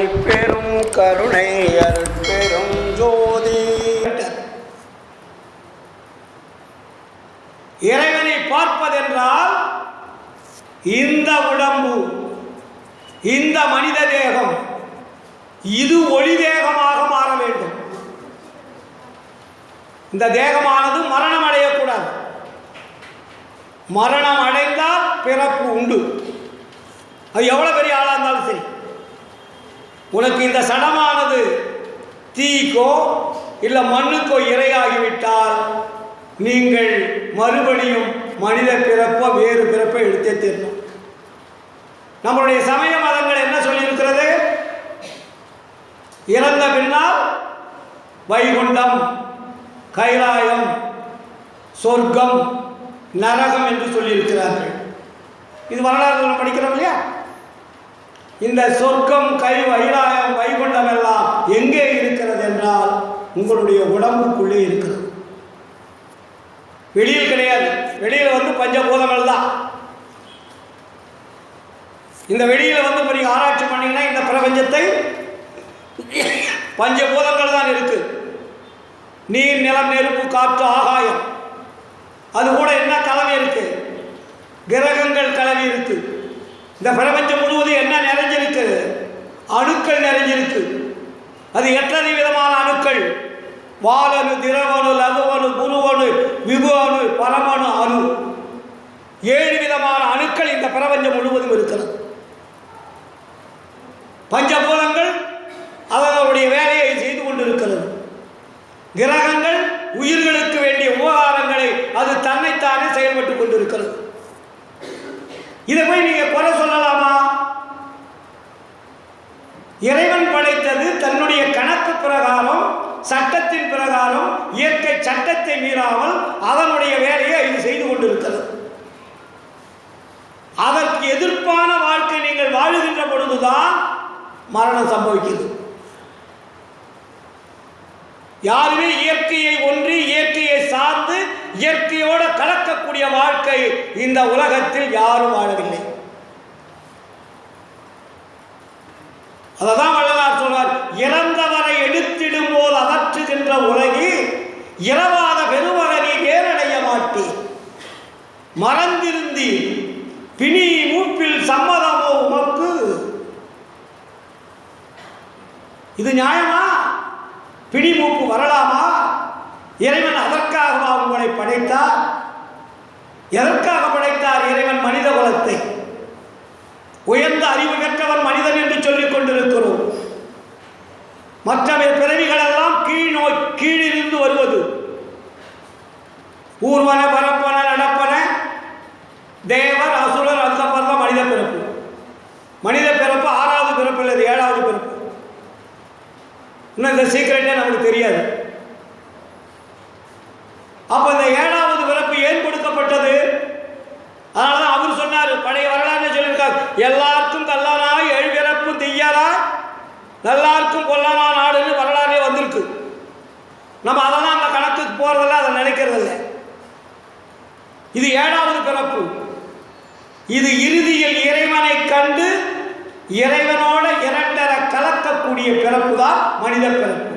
தனிப்பெரும் கருணை அருட்பெரும் ஜோதி. இறைவனை பார்ப்பதென்றால் இந்த உடம்பு, இந்த மனித தேகம், இது ஒளி தேகமாக மாற வேண்டும். இந்த தேகமானது மரணம் அடையக்கூடாது. மரணம் அடைந்தால் பிறப்பு உண்டு. அது எவ்வளவு பெரிய ஆளாக இருந்தாலும் சரி. உனக்கு இந்த சடமானது தீக்கோ இல்லை மண்ணுக்கோ இரையாகிவிட்டால் நீங்கள் மறுபடியும் மனித பிறப்போ வேறு பிறப்பை எடுத்தே தீரணும். நம்மளுடைய சமய மதங்கள் என்ன சொல்லியிருக்கிறது? இறந்த பின்னால் வைகுண்டம், கைலாயம், சொர்க்கம், நரகம் என்று சொல்லியிருக்கிறார்கள். இது வரலாறு படிக்கிறோம் இல்லையா? இந்த சொர்க்கம், கைலாயம், வைகுண்டம் எல்லாம் எங்கே இருக்கிறது என்றால் உங்களுடைய உடம்புக்குள்ளே இருக்கிறது. வெளியில் கிடையாது. வெளியில் பஞ்சபூதங்கள் தான். இந்த வெளியில் நீங்க ஆராய்ச்சி பண்ணீங்கன்னா இந்த பிரபஞ்சத்தை பஞ்சபூதங்கள் தான் இருக்கு. நீர், நிலம், நெருப்பு, காற்று, ஆகாயம். அது கூட என்ன கலவை இருக்கு? கிரகங்கள் கலவை இருக்கு. இந்த பிரபஞ்சம் முழுவதும் என்ன நிறைஞ்சிருக்கு? அணுக்கள் நிறைஞ்சிருக்கு. அது எத்தனை விதமான அணுக்கள்? வாலணு, திரவணு, லகுவணு, குருவணு, விபுவணு, பரமணு, அணு. 7 விதமான அணுக்கள் இந்த பிரபஞ்சம் முழுவதும் இருக்கிறது. பஞ்சபூதங்கள் அதனுடைய வேலையை செய்து கொண்டிருக்கிறது. கிரகங்கள் உயிர்களுக்கு வேண்டிய உபகாரங்களை அது தன்னைத்தானே செயல்பட்டு கொண்டிருக்கிறது. இதை போய் நீங்க குறை சொல்லலாமா? இறைவன் படைத்தது தன்னுடைய கணக்கு பிரகாரம், சட்டத்தின் பிரகாரம், இயற்கை சட்டத்தை மீறாமல் அதனுடைய வேலையை இது செய்து கொண்டிருக்கிறது. அதற்கு எதிர்ப்பான வாழ்க்கை நீங்கள் வாழுகின்ற பொழுதுதான் மரணம் சம்பவிக்கிறது. யாருமே இயற்கையை ஒன்றி, இயற்கையை சார்ந்து, இயற்கையோடு கலக்கக்கூடிய வாழ்க்கை இந்த உலகத்தில் யாரும் வாழவில்லை. அததான் வள்ளலார் சொல்வார், இறந்தவரை எடுத்திடும் போது அகற்றுகின்ற உலகி இரவாத பெருவரனை ஏறடைய மாட்டேன். மறந்திருந்தி பிணி மூப்பில் சம்மதமோ உமக்கு. இது நியாயமா? பிடி மூப்பு வரலாமா? இறைவன் அதற்காகவா உங்களை படைத்தார்? எதற்காக படைத்தார் இறைவன் மனித குலத்தை? உயர்ந்த அறிவு பெற்றவன் மனிதன் என்று சொல்லிக் கொண்டிருக்கிறோம். மற்ற பிறவிகளெல்லாம் கீழிருந்து வருவது. ஊர்வன, பரப்பன, நடப்பன, தேவர், அசுரர், அதுக்கப்புறம் தான் மனித பிறப்பு. மனித பிறப்பு 6வது பிறப்பு இல்லை, 7வது பிறப்பு. இன்னும் இந்த சீக்கிரட்டே நமக்கு தெரியாது. அப்ப இந்த 7வது பிறப்பு ஏன் கொடுக்கப்பட்டது? அதனாலதான் அவர் சொன்னார், பழைய வரலாறு சொல்லியிருக்கார், எல்லாருக்கும் கல்லானாய் எழுபிறப்பும் தெய்யாரா நல்லாருக்கும் கொல்லானா நாடுன்னு வரலாறே வந்திருக்கு. நம்ம அதெல்லாம் அந்த கணக்குக்கு போறதில்ல, அதை நினைக்கிறதில்லை. இது 7வது பிறப்பு. இது இறுதியில் இறைவனை கண்டு இறைவனோட இரண்டரை கலக்கக்கூடிய பிறப்பு தான் மனித பிறப்பு.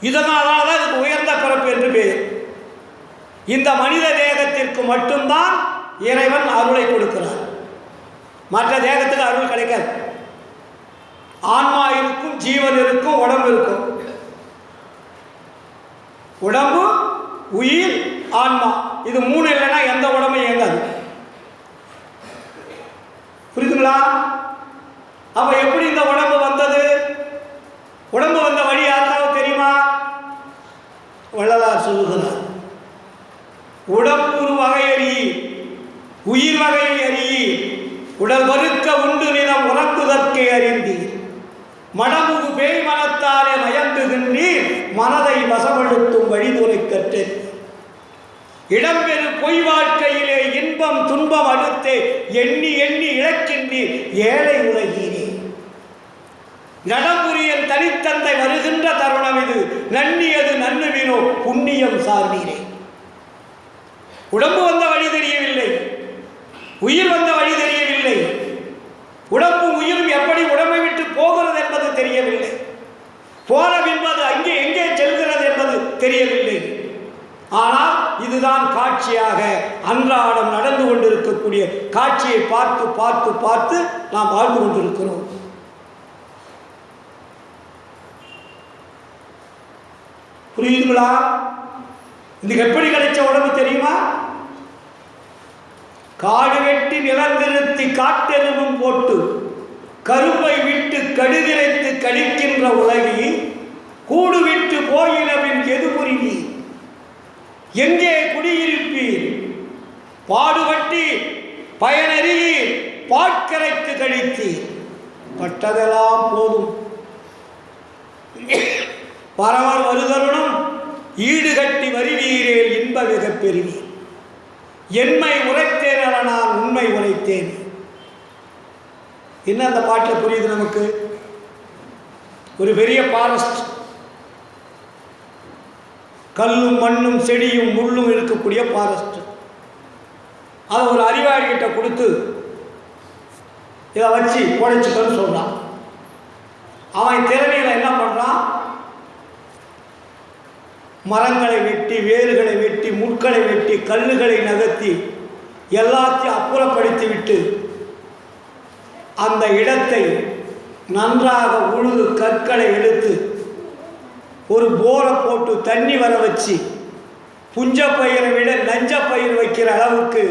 இதனால்தான் இதுக்கு உயர்ந்த பிறப்பு என்று பேர். இந்த மனித தேகத்திற்கு மட்டும்தான் இறைவன் அருளை கொடுக்கிறார். மற்ற தேகத்துக்கு அருள் கிடைக்காது. ஆன்மா இருக்கும், ஜீவன் இருக்கும், உடம்பு இருக்கும். உடம்பு, உயிர், ஆன்மா, இது 3 இல்லைன்னா எந்த உடம்பும் இயங்காது. புரியுதுங்களா? அப்ப எப்படி இந்த உடம்பு வந்தது? உடம்பு வந்த வழி யாருக்காவது தெரியுமா? வள்ளலார் சொல்லுகிறார், உடம்புரு வகை அறி, உயிர் வகை அறி, உடல் வறுக்க உண்டு நிலம் உறக்குதற்கே அறிந்தீர். மடமுகு பேய் மனத்தாலே மயங்குகின்றீர், மனதை வசப்படுத்தும் வழிதுறை கற்று. இடம்பெறு பொய் வாழ்க்கையிலே இன்பம் துன்பம் அடுத்தே எண்ணி எண்ணி இழக்கின்றீர் ஏழை உலகீரே. நடம்புரியன் தனித்தந்தை வருகின்ற தருணம் இது, நன்னியது நன்னுவினோ புண்ணியம் சார்ந்தீரே. உடம்பு வந்த வழி தெரியவில்லை, உயிர் வந்த வழி தெரியவில்லை. உடம்பும் உயிரும் எப்படி உடம்பை விட்டு போக தெரியவில்லை. போன பின்பது அங்கே எங்கே செல்கிறது என்பது தெரியவில்லை. ஆனால் இதுதான் காட்சியாக அன்றாடம் நடந்து கொண்டிருக்கக்கூடிய காட்சியை பார்த்து பார்த்து பார்த்து நாம் வாழ்ந்து கொண்டிருக்கிறோம். புரியுதுங்களா? இதுக்கு எப்படி கிடைச்ச உடம்பு தெரியுமா? காடு வெட்டி நிலந்திருத்தி காட்டெருவும் போட்டு கரும்பை விட்டு கடுகிரைத்து கழிக்கின்ற உலகி கூடு விட்டு போயினவின் எது புரிவி எங்கே குடியிருப்பீர் பாடுபட்டி பயனறியீர் பாட்கரைத்து கழித்தீர் பட்டதெல்லாம் போதும் பரவர் வருதருணம் ஈடுகட்டி வருவீரேல் இன்ப மிக பெறுவீர் என்மை உரைத்தேன் அல்ல நான் உண்மை உரைத்தேன். என்ன அந்த பாட்டில் புரியுது நமக்கு? ஒரு பெரிய ஃபாரஸ்ட், கல்லும் மண்ணும் செடியும் முள்ளும் இருக்கக்கூடிய ஃபாரஸ்ட். அதை ஒரு அறிவாளிகிட்ட கொடுத்து இதை வச்சு புடைச்சிக்கன்னு சொல்கிறான். அவன் திறமையில் என்ன பண்ணுறான்? மரங்களை வெட்டி வேர்களை வெட்டி முட்களை வெட்டி கல்லுகளை நகர்த்தி எல்லாத்தையும் அப்புறப்படுத்தி விட்டு அந்த இடத்தை நன்றாக உழுது கற்களை எடுத்து ஒரு போரை போட்டு தண்ணி வர வச்சு புஞ்ச பயிரை விட நஞ்ச பயிர் வைக்கிற அளவுக்கு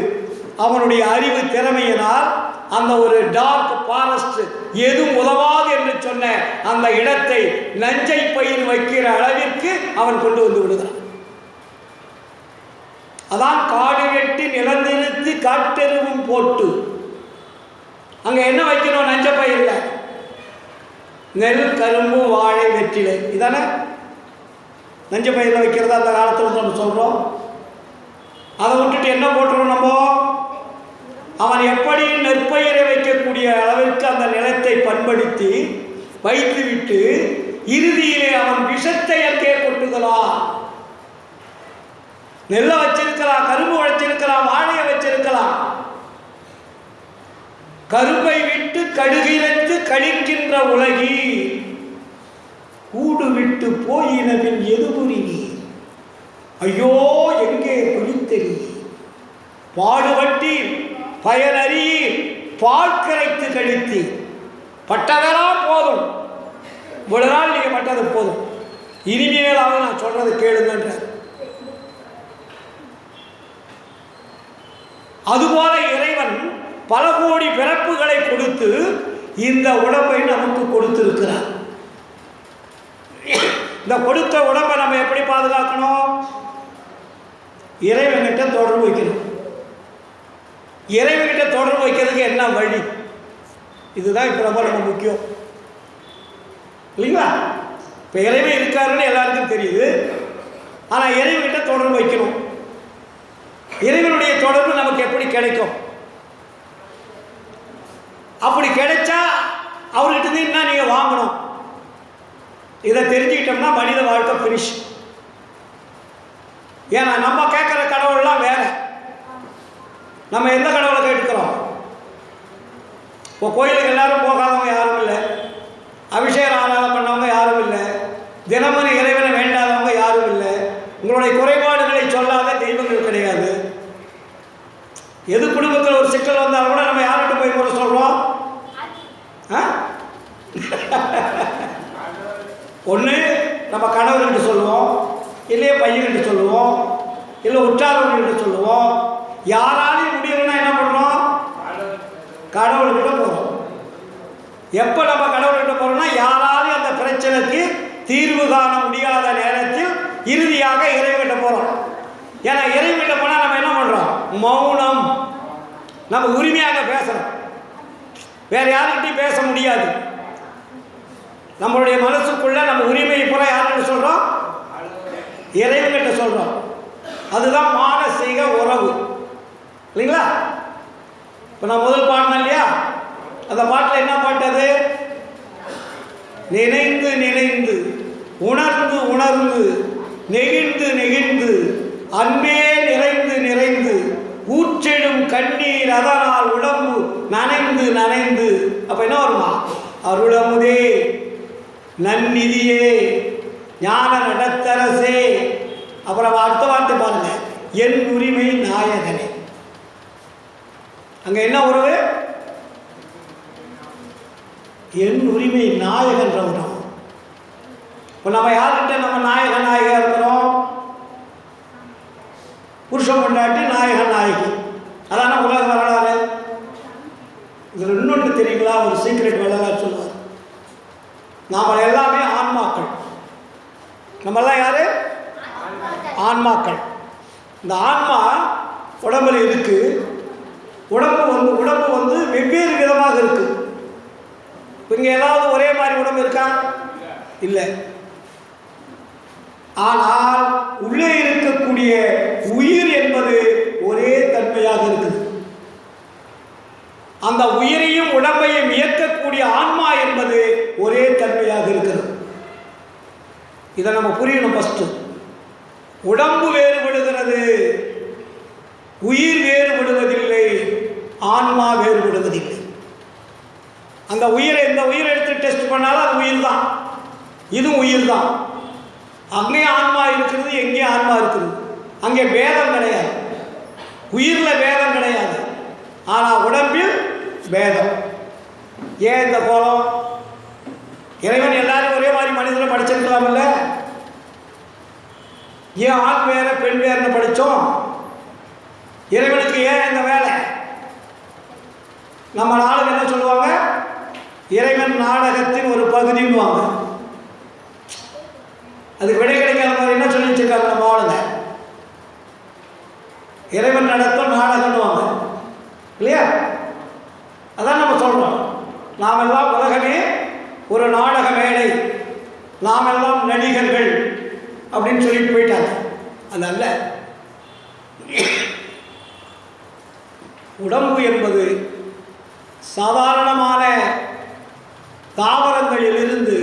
அவனுடைய அறிவு திறமையினால் அந்த ஒரு டார்க் ஃபாரஸ்ட் எதுவும் உதவாது என்று சொன்ன அந்த இடத்தை நஞ்சை பயிர் வைக்கிற அளவிற்கு அவன் கொண்டு வந்து விடுகிறான். அதான் காடு வெட்டி நிலந்திருத்தி காட்டெருவும் போட்டு. அங்க என்ன வைக்கணும்? நஞ்ச பயிர்ல நெல் கரும்பு வாழை வெற்றிலை, இதானே நஞ்ச பயிரில் வைக்கிறதா அந்த காலத்தில் நம்ம சொல்றோம். அதை விட்டுட்டு என்ன போட்டுறோம் நம்ம? அவன் எப்படி நெற்பயிரை வைக்கக்கூடிய அளவிற்கு அந்த நிலத்தை பண்படுத்தி வைத்துவிட்டு இறுதியிலே அவன் விஷத்தை அங்கே கொட்டுகிறான். நெல்லை வச்சிருக்கலாம், கரும்பு வச்சிருக்கலாம், வாழையை வச்சிருக்கலாம். கரும்பை விட்டு கடுகிரைத்து கழிக்கின்ற உலகி கூடு விட்டு போயினவின் எது புரிவி ஐயோ எங்கே குளித்தெறி பாடுபட்டி பயனறியீர் பால்கரைத்து கழித்து பட்டதெல்லாம் போதும். ஒரு நாள் நீங்கள் பட்டது போதும், இனிமேலாவது நான் சொல்றது கேளுங்கன்ற. அதுபோல இறைவன் பல கோடி பிறப்புகளை கொடுத்து இந்த உடம்பை நமக்கு கொடுத்திருக்கிறார். இந்த கொடுத்த உடம்பை நம்ம எப்படி பாதுகாக்கணும்? இறைவன்கிட்ட தொடர்பு வைக்கணும். இறைவன்கிட்ட தொடர்பு வைக்கிறதுக்கு என்ன வழி? இதுதான் இப்போ ரொம்ப ரொம்ப முக்கியம் இல்லைங்களா? இப்போ இறைவன் இருக்காருன்னு எல்லாருக்கும் தெரியுது. ஆனால் இறைவன்கிட்ட தொடர்பு வைக்கணும். இறைவனுடைய தொடர்பு நமக்கு எப்படி கிடைக்கும்? அப்படி கிடைச்சா அவர்கிட்ட இருந்து என்ன நீங்கள் வாங்கணும்? இதை தெரிஞ்சுக்கிட்டோம்னா மனித வாழ்க்கை ஃபினிஷ். ஏன்னா நம்ம கேட்குற கடவுள்லாம் வேற. நம்ம எந்த கடவுளை கேட்டுக்கிறோம்? இப்போ கோயிலுக்கு எல்லாரும் போகாதவங்க யாரும் இல்லை, அபிஷேகம் ஆராதனை பண்ணவங்க யாரும் இல்லை, தினமும் இறைவனை வேண்டாதவங்க யாரும் இல்லை, உங்களுடைய குறைபாடுகளை சொல்லாத தெய்வங்கள் கிடையாது. எது குடும்பத்தில் ஒரு சிக்கல் வந்தாலும் கூட நம்ம யார்கிட்ட போய் முறை சொல்கிறோம்? ஒன்று நம்ம கணவர்கிட்ட சொல்லுவோம், இல்லையே பையன்கிட்ட சொல்லுவோம், இல்லை உற்றாரவர்கிட்ட சொல்லுவோம். யாராலையும் முடியலன்னா என்ன பண்ணுறோம்? கடவுள்கிட்ட போகிறோம். எப்போ நம்ம கடவுள்கிட்ட போகிறோம்னா யாராலையும் அந்த பிரச்சனைக்கு தீர்வு காண முடியாத நேரத்தில் இறுதியாக இறைவன்கிட்ட போகிறோம். ஏன்னா இறைவன்கிட்ட போனால் நம்ம என்ன பண்ணுறோம்? மௌனம். நம்ம உரிமையாக பேசுகிறோம். வேறு யாருக்கிட்டையும் பேச முடியாது. நம்மளுடைய மனசுக்குள்ள நம்ம உரிமையை பூரா யார்கிட்ட சொல்கிறோம்? இறைவன்கிட்ட சொல்கிறோம். அதுதான் மானசீக உறவு இல்லைங்களா? இப்போ நான் முதல் பாடினேன் இல்லையா? அந்த பாட்டில் என்ன பாட்டது? நினைந்து நினைந்து உணர்ந்து உணர்ந்து நெகிழ்ந்து நெகிழ்ந்து அன்பே நிறைந்து நிறைந்து ஊற்றிடும் கண்ணீர் அதனால் உடம்பு நனைந்து நனைந்து. அப்போ என்ன வருமா? அருளமுதே நன்னிதியே, ஞான நடத்தரசே. அப்புறம் அடுத்த வார்த்தை பாருங்க, என் உரிமை நாயகனே. அங்க என்ன உறவு? என் உரிமை நாயகன்ற உறவு. இப்போ நம்ம யார்கிட்ட நம்ம நாயகா இருக்கிறோம்? புருஷன் பொண்டாட்டி நாயகன் நாயகி. அதான உலக வரலாறு. இதில் இன்னொன்று தெரியுங்களா? ஒரு சீக்ரெட் வரலாறு சொல்லுவார். நாம் எல்லாமே ஆன்மாக்கள். நம்மெல்லாம் யாரு? ஆன்மாக்கள். இந்த ஆன்மா உடம்புல இருக்கு. உடம்பு வந்து வெவ்வேறு விதமாக இருக்கு. இங்க ஏதாவது ஒரே மாதிரி உடம்பு இருக்கா? இல்லை. ஆனால் உள்ளே இருக்கக்கூடிய உயிர் என்பது ஒரே தன்மையாக இருக்குது. அந்த உயிரையும் உடம்பையும் இயக்கக்கூடிய ஆன்மா என்பது ஒரே தன்மையாக இருக்கிறது. இதை நம்ம புரியணும். ஃபர்ஸ்ட், உடம்பு வேறுபடுகிறது, உயிர் வேறுபடுவதில்லை, ஆன்மா வேறுபடுவதில்லை. அந்த உயிரை, இந்த உயிரை எடுத்து டெஸ்ட் பண்ணாலும் அது உயிர் தான், இதுவும் உயிர் தான். அங்கே ஆன்மா இருக்கிறது, எங்கே ஆன்மா இருக்குது. அங்கே பேதம் கிடையாது. உயிரில் பேதம் கிடையாது, ஆனால் உடம்பில் பேதம். ஏன் இந்த கோலம்? இறைவன் எல்லாரும் ஒரே மாதிரி மனிதனை படிச்சிருக்கலாம்ல. ஏன் ஆண் வேற பெண் வேறுன்னு படித்தோம்? இறைவனுக்கு ஏன் இந்த வேலை? நம்ம நாளுக்கு என்ன சொல்லுவாங்க? இறைவன் நாடகத்தின் ஒரு பகுதின்னுவாங்க. அதுக்கு விடை கிடைக்காத மாதிரி என்ன சொல்லி வச்சிருக்காங்க நம்ம ஆளுங்க? இறைவன் நடத்தும் நாடகம்னுவாங்க இல்லையா? அதான் நம்ம சொல்றோம். நாம் எல்லாம் உலகமே ஒரு நாடக மேடை, நாம் எல்லாம் நடிகர்கள் அப்படின்னு சொல்லிட்டு போயிட்டாங்க. அதல்ல, உடம்பு என்பது சாதாரணமான தாவரங்களிலிருந்து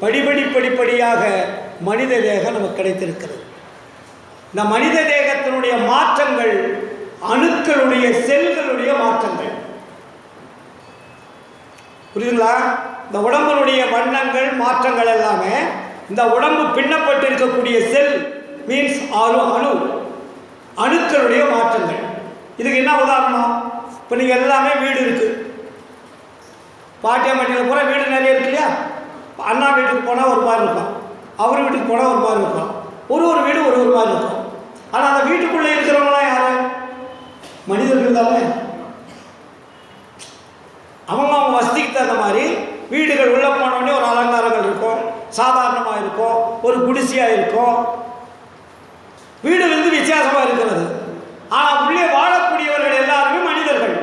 படிப்படியாக மனித தேகம் நமக்கு கிடைத்திருக்கிறது. இந்த மனித தேகத்தினுடைய மாற்றங்கள் அணுக்களுடைய, செல்களுடைய மாற்றங்கள். புரியுதுங்களா? இந்த உடம்புடைய வண்ணங்கள், மாற்றங்கள் எல்லாமே இந்த உடம்பு பின்னப்பட்டு இருக்கக்கூடிய செல் மீன்ஸ் அணுக்களுடைய மாற்றங்கள். இதுக்கு என்ன உதாரணம்? இப்போ நீங்கள் எல்லாமே வீடு இருக்குது. பாட்டியம்பட்டியில் பூரா வீடு நிறைய இருக்கு இல்லையா? அண்ணா வீட்டுக்கு போனால் ஒரு மாதிரி இருக்கும், அவர் வீட்டுக்கு போனால் ஒரு மாதிரி இருக்கும். ஒரு வீடு ஒரு மாதிரி இருக்கும். ஆனால் அந்த வீட்டுக்குள்ளே இருக்கிறவங்களாம் யாரு? மனிதர்கள் தானே. அவங்க வசதிக்கு தகுந்த மாதிரி வீடுகள் உள்ளே போனோடனே ஒரு அலங்காரங்கள் இருக்கும், சாதாரணமாக இருக்கும், ஒரு குடிசையாக இருக்கும். வீடு வந்து வித்தியாசமாக இருக்கிறது. ஆனால் உள்ளே வாழக்கூடியவர்கள் எல்லாருமே மனிதர்கள்.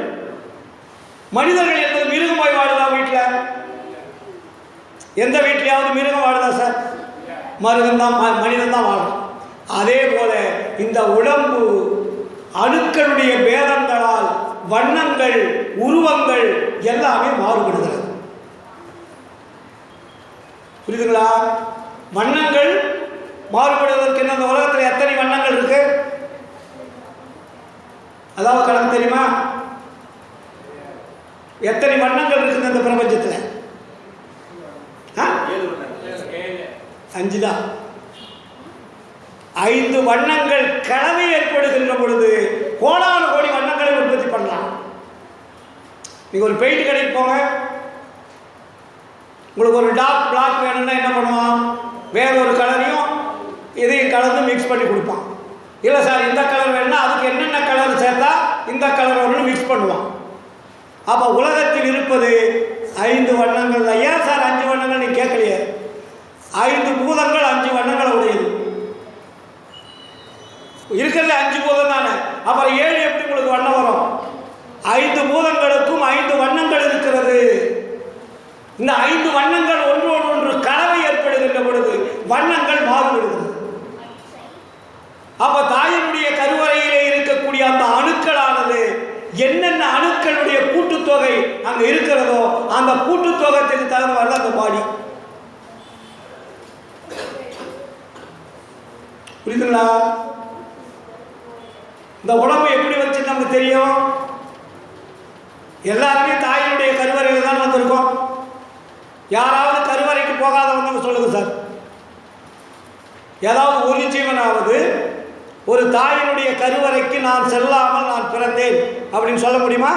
மனிதர்கள் என்பது மிருகம் போய் வாழுதா வீட்டில்? எந்த வீட்லையாவது மிருகம் வாழுதா சார்? மருகம்தான், மனிதன் தான் வாழும். அதே போல இந்த உடம்பு அணுக்களுடைய பேதங்களால் வண்ணங்கள், உருவங்கள் எல்லாமே மாறுபடுகிறது. புரியுதுங்களா? வண்ணங்கள் மாறுபடுவதற்கு என்ன? இந்த உலகத்தில் எத்தனை வண்ணங்கள் இருக்கு? அதாவது கணக்கு தெரியுமா? எத்தனை வண்ணங்கள் இருக்குது இந்த பிரபஞ்சத்தில்? 5 தான். 5 வண்ணங்கள் கலவை ஏற்படுகின்ற பொழுது கோடானு கோடி வண்ணங்களை உற்பத்தி பண்ணலாம். நீங்கள் ஒரு பெயிண்ட் கடைக்கு போங்க, உங்களுக்கு ஒரு டார்க் பிளாக் வேணும்னா என்ன பண்ணுவான்? வேற ஒரு கலரையும் இதையும் கலந்து மிக்ஸ் பண்ணி கொடுப்பான். இல்லை சார் இந்த கலர் வேணும்னா அதுக்கு என்னென்ன கலர் சேர்த்தா இந்த கலர் ஒன்று மிக்ஸ் பண்ணுவான். அப்போ உலகத்தில் இருப்பது 5 வண்ணங்கள் தான். ஏன் சார் 5 வண்ணங்கள் நீ கேட்கலையே? 5 பூதங்கள் 5 வண்ணங்களை உடையது. இருக்கிறது 5 பூதம் தானே, அப்புறம் 7 எப்படி உங்களுக்கு வண்ணம் வரும்? 5 பூதங்களுக்கும் 5 வண்ணங்கள் இருக்கிறது. இந்த 5 வண்ணங்கள் ஒன்றோடு ஒன்று கலவை ஏற்படுகின்ற பொழுது வண்ணங்கள் மாறுபடுகிறது. அப்ப தாயினுடைய கருவறையிலே இருக்கக்கூடிய அந்த அணுக்களானது என்னென்ன அணுக்களுடைய கூட்டுத்தொகை அங்க இருக்கிறதோ அந்த கூட்டுத்தொகைக்கு தகுந்த மாதிரி அந்த பாடி. புரியுதுங்களா? இந்த உடம்பு எப்படி வச்சு நமக்கு தெரியும்? எல்லாருமே தாயினுடைய கருவறையில் தான் வந்திருக்கோம். யாராவது கருவறைக்கு போகாதவங்க சொல்லுங்க சார். ஏதாவது ஒரு ஜீவனாவது ஒரு தாயினுடைய கருவறைக்கு நான் செல்லாமல் நான் பிறந்தேன் அப்படின்னு சொல்ல முடியுமா?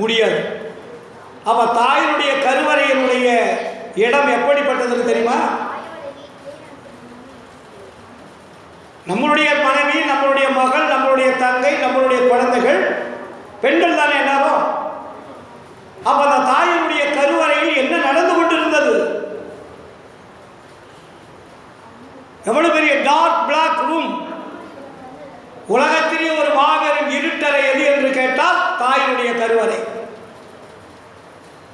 முடியாது. அப்ப தாயினுடைய கருவறையினுடைய இடம் எப்படிப்பட்டதுன்னு தெரியுமா? நம்மளுடைய மனைவி, நம்மளுடைய மகள், நம்மளுடைய தங்கை, நம்மளுடைய குழந்தைகள் பெண்கள் தானே எல்லாரும். அப்ப அந்த தாயினுடைய கருவறையில் என்ன நடந்து கொண்டிருந்தது? எவ்வளவு பெரிய டார்க் பிளாக் ரூம். உலகத்திலே ஒரு மாபெரும் இருட்டறை எது என்று கேட்டால் தாயினுடைய கருவறை.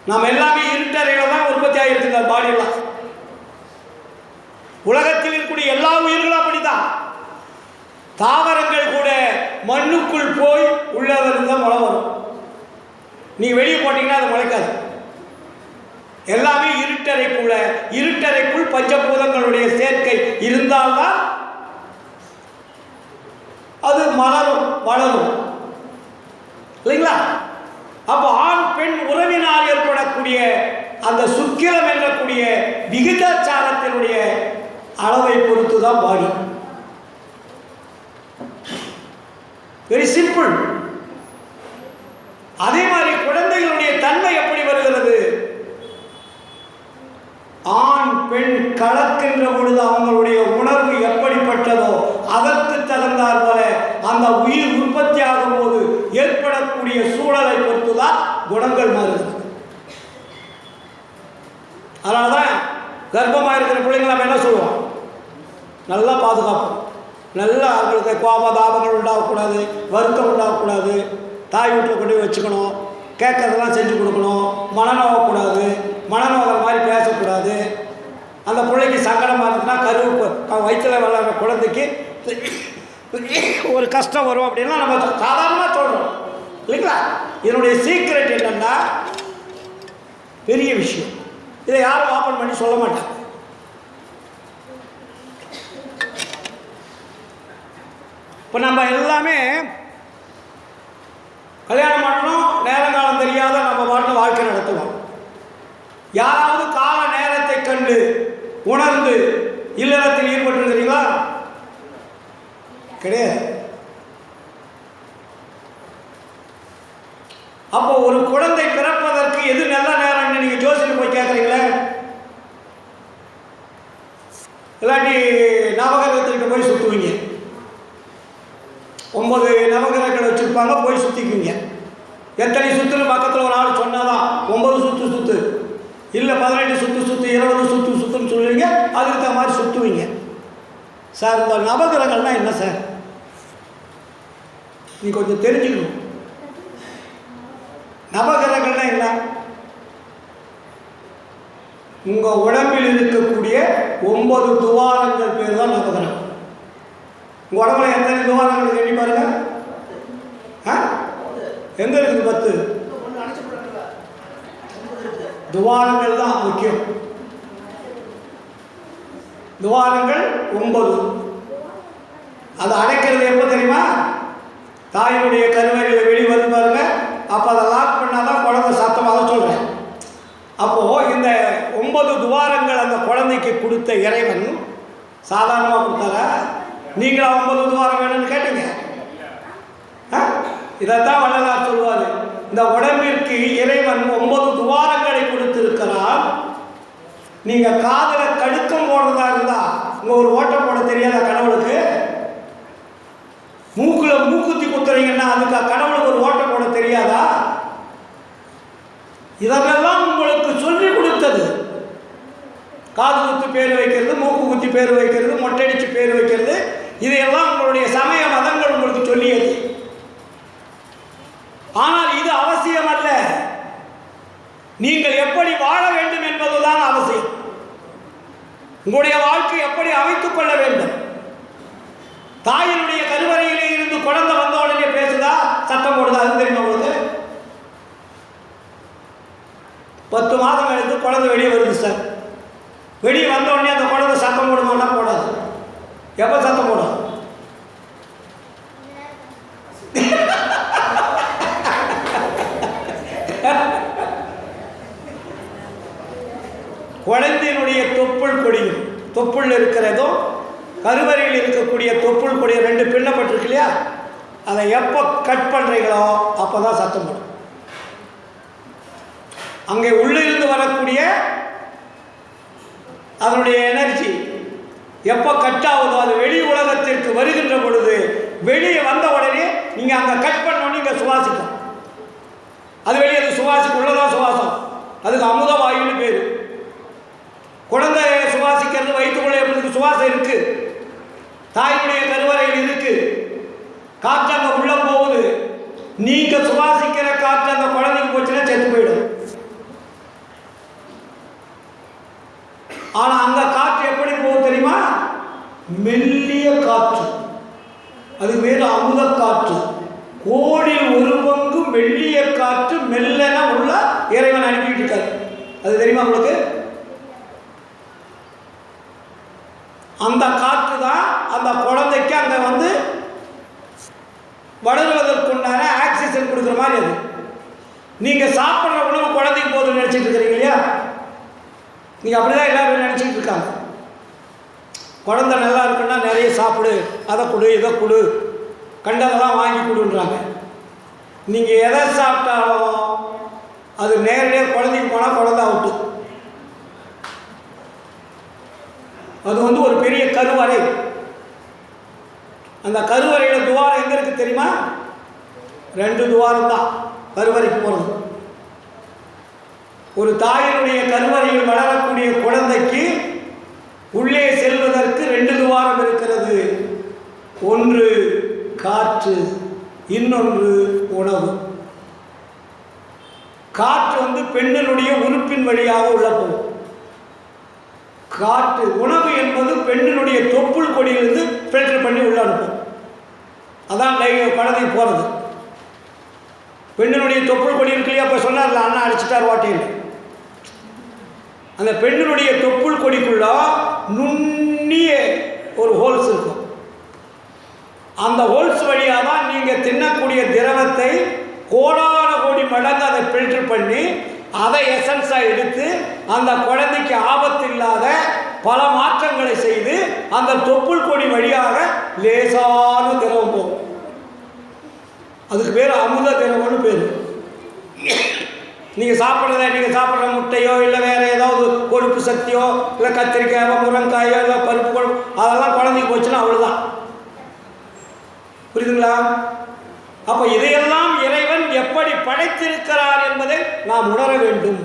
நாம் எல்லாமே இருட்டறையில தான் உற்பத்தி ஆகியிருக்குங்க பாடியெல்லாம். உலகத்தில் இருக்கக்கூடிய எல்லா உயிர்களும் அப்படித்தான். தாவரங்கள் கூட மண்ணுக்குள் போய் உள்ளதிலிருந்து முளை வரும். நீ வெளியே போட்டீங்கன்னா அது முளைக்காது. எல்லாமே இருட்டறைக்குள் பஞ்சபூதங்களுடைய சேர்க்கை இருந்தால்தான் அது மலரும் வளரும் இல்லைங்களா? அப்போ ஆண் பெண் உறவினால் ஏற்படக்கூடிய அந்த சுக்கிரம் என்றக்கூடிய விகிதாச்சாரத்தினுடைய அளவை பொறுத்து தான் பாடி. Very simple. அதே மாதிரி குழந்தைகளுடைய தன்மை எப்படி வருகிறது? ஆண் பெண் கலக்கின்ற பொழுது அவங்களுடைய உணர்வு எப்படிப்பட்டதோ அதற்கு தகுந்தார் போல அந்த உயிர் உற்பத்தி ஆகும் போது ஏற்படக்கூடிய சூழலை பொறுத்துதான் குணங்கள் மாறுகிறது. அதனாலதான் கர்ப்பமாக இருக்கிற பிள்ளைங்களை நம்ம என்ன சொல்லுவோம்? நல்லா பாதுகாப்போம். நல்லா அவங்களுக்கு கோபதாபங்கள் உண்டாகக்கூடாது, வருத்தம் உண்டாகக்கூடாது, தாய் வீட்டில் கொண்டு போய் வச்சுக்கணும், கேட்கறதெல்லாம் செஞ்சு கொடுக்கணும், மனநோகக்கூடாது, மனநோகிற மாதிரி பேசக்கூடாது. அந்த பிள்ளைக்கு சங்கடமாக இருந்துச்சுன்னா வயிற்றில் வளர்கிற குழந்தைக்கு ஒரு கஷ்டம் வரும் அப்படின்னா நம்ம சாதாரணமாக சொல்கிறோம் இல்லைங்களா? இதனுடைய சீக்ரெட் என்னன்னா பெரிய விஷயம். இதை யாரும் ஓப்பன் பண்ணி சொல்ல மாட்டாங்க. இப்போ நம்ம எல்லாமே கல்யாணம் பண்ணணும், நேரங்காலம் தெரியாத நம்ம பாட்டில் வாழ்க்கை நடத்துவோம். யாராவது கால நேரத்தை கண்டு உணர்ந்து இல்லறத்தில் ஈடுபட்டிருக்கிறீங்களா? கிடையாது. அப்போ ஒரு குழந்தை பிறப்பதற்கு எது நல்ல நேரம்னு நீங்க ஜோசியர் போய் கேட்குறீங்களே, இல்லாட்டி நவகிரகத்திற்கு போய் சுற்றுவீங்க. 9 நவகிரகங்கள் வச்சுருப்பாங்க, போய் சுற்றிக்குவீங்க. எத்தனை சுற்றுன்னு பக்கத்தில் ஒரு ஆள் சொன்னாதான் 9 சுற்று இல்லை 18 சுற்று 20 சுற்றுன்னு சொல்லுவீங்க. அதுக்கு தகுந்த மாதிரி சுற்றுவீங்க. சார் இந்த நவகிரகங்கள்னால் என்ன சார்? நீ கொஞ்சம் தெரிஞ்சுக்கணும். நவகிரகங்கள்னா என்ன? உங்கள் உடம்பில் இருக்கக்கூடிய 9 துவாரங்கள் பேர் தான் நவகிரகம். உங்கள் உடம்புல எத்தனை துவாரங்கள் எண்ணி பாருங்க. எங்க இருக்குது? 10 துவாரங்கள் தான் முக்கியம். துவாரங்கள் 9. அதை அடைக்கிறது எப்போ தெரியுமா? தாயினுடைய கருவறையில் வெளி வந்து பாருங்க. அப்போ அதை லாக் பண்ணாதான் குழந்தை சத்தமாக தான் சொல்கிறேன். அப்போது இந்த 9 துவாரங்கள் அந்த குழந்தைக்கு கொடுத்த இறைவன் சாதாரணமாக கொடுத்தாரா? நீங்களா 9 துவாரம் வேணும்னு கேட்டீங்க? இதைத்தான் வள்ளலார் சொல்வார். இந்த உடம்பிற்கு இறைவன் 9 துவாரங்களை கொடுத்திருக்கிறார். நீங்கள் காதில் கடுக்கம் போடுறதா இருந்தால் உங்கள் ஒரு ஓட்டம் போட தெரியாத கடவுளுக்கு? மூக்கில் மூக்குத்தி குத்துறீங்கன்னா அதுக்கு கடவுளுக்கு ஒரு ஓட்டம் போட தெரியாதா? இதெல்லாம் உங்களுக்கு சொல்லி கொடுத்தது. காது குத்து பேர் வைக்கிறது, மூக்கு குத்தி பேர் வைக்கிறது, மொட்டையடிச்சு பேர் வைக்கிறது, இதையெல்லாம் உங்களுடைய சமய மதங்கள் உங்களுக்கு சொல்லியது. ஆனால் இது அவசியம் அல்ல. நீங்கள் எப்படி வாழ வேண்டும் என்பதுதான் அவசியம். உங்களுடைய வாழ்க்கை எப்படி அமைத்துக் கொள்ள வேண்டும். தாயினுடைய கருவறையிலே இருந்து குழந்தை வந்த உடனே பேசுதா, சத்தம் போடுதா? அது தெரியுமா உங்களுக்கு? 10 மாதம் கழித்து குழந்தை வெளியே வருது சார். வெளியே வந்த உடனே அந்த குழந்தை சத்தம் போடுமான்னா போடாது. எப்போ சத்தம் போடும்? குழந்தையினுடைய தொப்புள் கொடியும், தொப்புள் இருக்கிறதோ கருவறையில் இருக்கக்கூடிய தொப்புள் கொடி ரெண்டு பின்னப்பட்டிருக்கு இல்லையா, அதை எப்போ கட் பண்ணுறீங்களோ அப்போ தான் சத்தம் போடும். அங்கே உள்ளிருந்து வரக்கூடிய அதனுடைய எனர்ஜி எப்போ கட் ஆகுதோ அது வெளி உலகத்திற்கு வருகின்ற பொழுது வெளியே வந்த உடனே நீங்கள் அங்கே கட் பண்ணோன்னு இங்கே சுவாசிக்கும். அது வெளியே அது சுவாசிக்கும், உள்ளதான் சுவாசம். அதுக்கு அமுத வாயுன்னு பேர். குழந்தை சுவாசிக்கிறது வயிற்றுக்குள்ளே எப்படி சுவாசம் இருக்கு, தாயினுடைய கருவறையில் இருக்கு, காற்று அங்கே உள்ள போகுது. நீங்க சுவாசிக்கிற காற்று அந்த குழந்தைக்கு போச்சுன்னா செத்து போயிடும். ஆனா அந்த காற்று எப்படி போகும் தெரியுமா? மெல்லிய காற்று, அது வேறு அமுத காற்று. கோடில் ஒரு பங்கு மெல்லிய காற்று மெல்லன உள்ள இறைவன் அனுப்பிட்டு இருக்காரு. அது தெரியுமா உங்களுக்கு? அந்த காற்று தான் அந்த குழந்தைக்கு அங்கே வந்து வளருவதற்குண்டான ஆக்சிஜன் கொடுக்குற மாதிரி. அது நீங்கள் சாப்பிட்ற உணவு குழந்தைக்கு போதும் நினச்சிட்டு இருக்கிறீங்க இல்லையா? நீங்கள் அப்படிதான் எல்லாரும் நினச்சிட்டு இருக்காங்க. குழந்தை நல்லா இருக்குன்னா நிறைய சாப்பிடு, அதை கொடு, இதை கொடு, கண்டதெல்லாம் வாங்கி கொடுன்றாங்க. நீங்கள் எதை சாப்பிட்டாலும் அது நேரடியாக குழந்தைக்கு போனால் குழந்தை அவுட்டு. அது வந்து ஒரு பெரிய கருவறை. அந்த கருவறையில் துவாரம் எங்கே இருக்குது தெரியுமா? 2 துவாரம் தான் கருவறைக்கு போகிறது. ஒரு தாயினுடைய கருவறையில் வளரக்கூடிய குழந்தைக்கு உள்ளே செல்வதற்கு 2 துவாரம் இருக்கிறது. ஒன்று காற்று, இன்னொன்று உணவு. காற்று வந்து பெண்ணினுடைய உறுப்பின் வழியாக உள்ள போகும். காற்று உணவு என்பது பெண்ணினுடைய தொப்புள் கொடியிலிருந்து ஃபில்டர் பண்ணி உள்ள அனுப்பும். அதான் குழந்தை போகிறது. பெண்ணினுடைய தொப்புள் கொடி இருக்கு இல்லையா? அப்போ சொன்னார்ல அண்ணா அடிச்சிட்டார் வாட்டியில். அந்த பெண்ணினுடைய தொப்புள் கொடிக்குள்ள நுண்ணிய ஒரு ஹோல்ஸ் இருக்கும். அந்த ஹோல்ஸ் வழியாக தான் நீங்கள் தின்னக்கூடிய திரவத்தை கோடான கோடி மடங்கு அதை ஃபில்டர் பண்ணி அதை எசன்ஸாக எடுத்து அந்த குழந்தைக்கு ஆபத்து இல்லாத பல மாற்றங்களை செய்து அந்த தொப்புள் கொடி வழியாக லேசான திரவம் போகும். அதுக்கு பேர் அமுத திரவம்னு பேர். நீங்கள் சாப்பிட்ற முட்டையோ இல்லை வேறு ஏதாவது கொழுப்பு சக்தியோ இல்லை கத்திரிக்காயோ முருங்காயோ இல்லை பருப்பு குழம்பு அதெல்லாம் குழந்தைக்கு போச்சுன்னா அவ்வளோதான். புரியுதுங்களா? அப்போ இதையெல்லாம் இறைவன் எப்படி படைத்திருக்கிறார் என்பதை நாம் உணர வேண்டும்.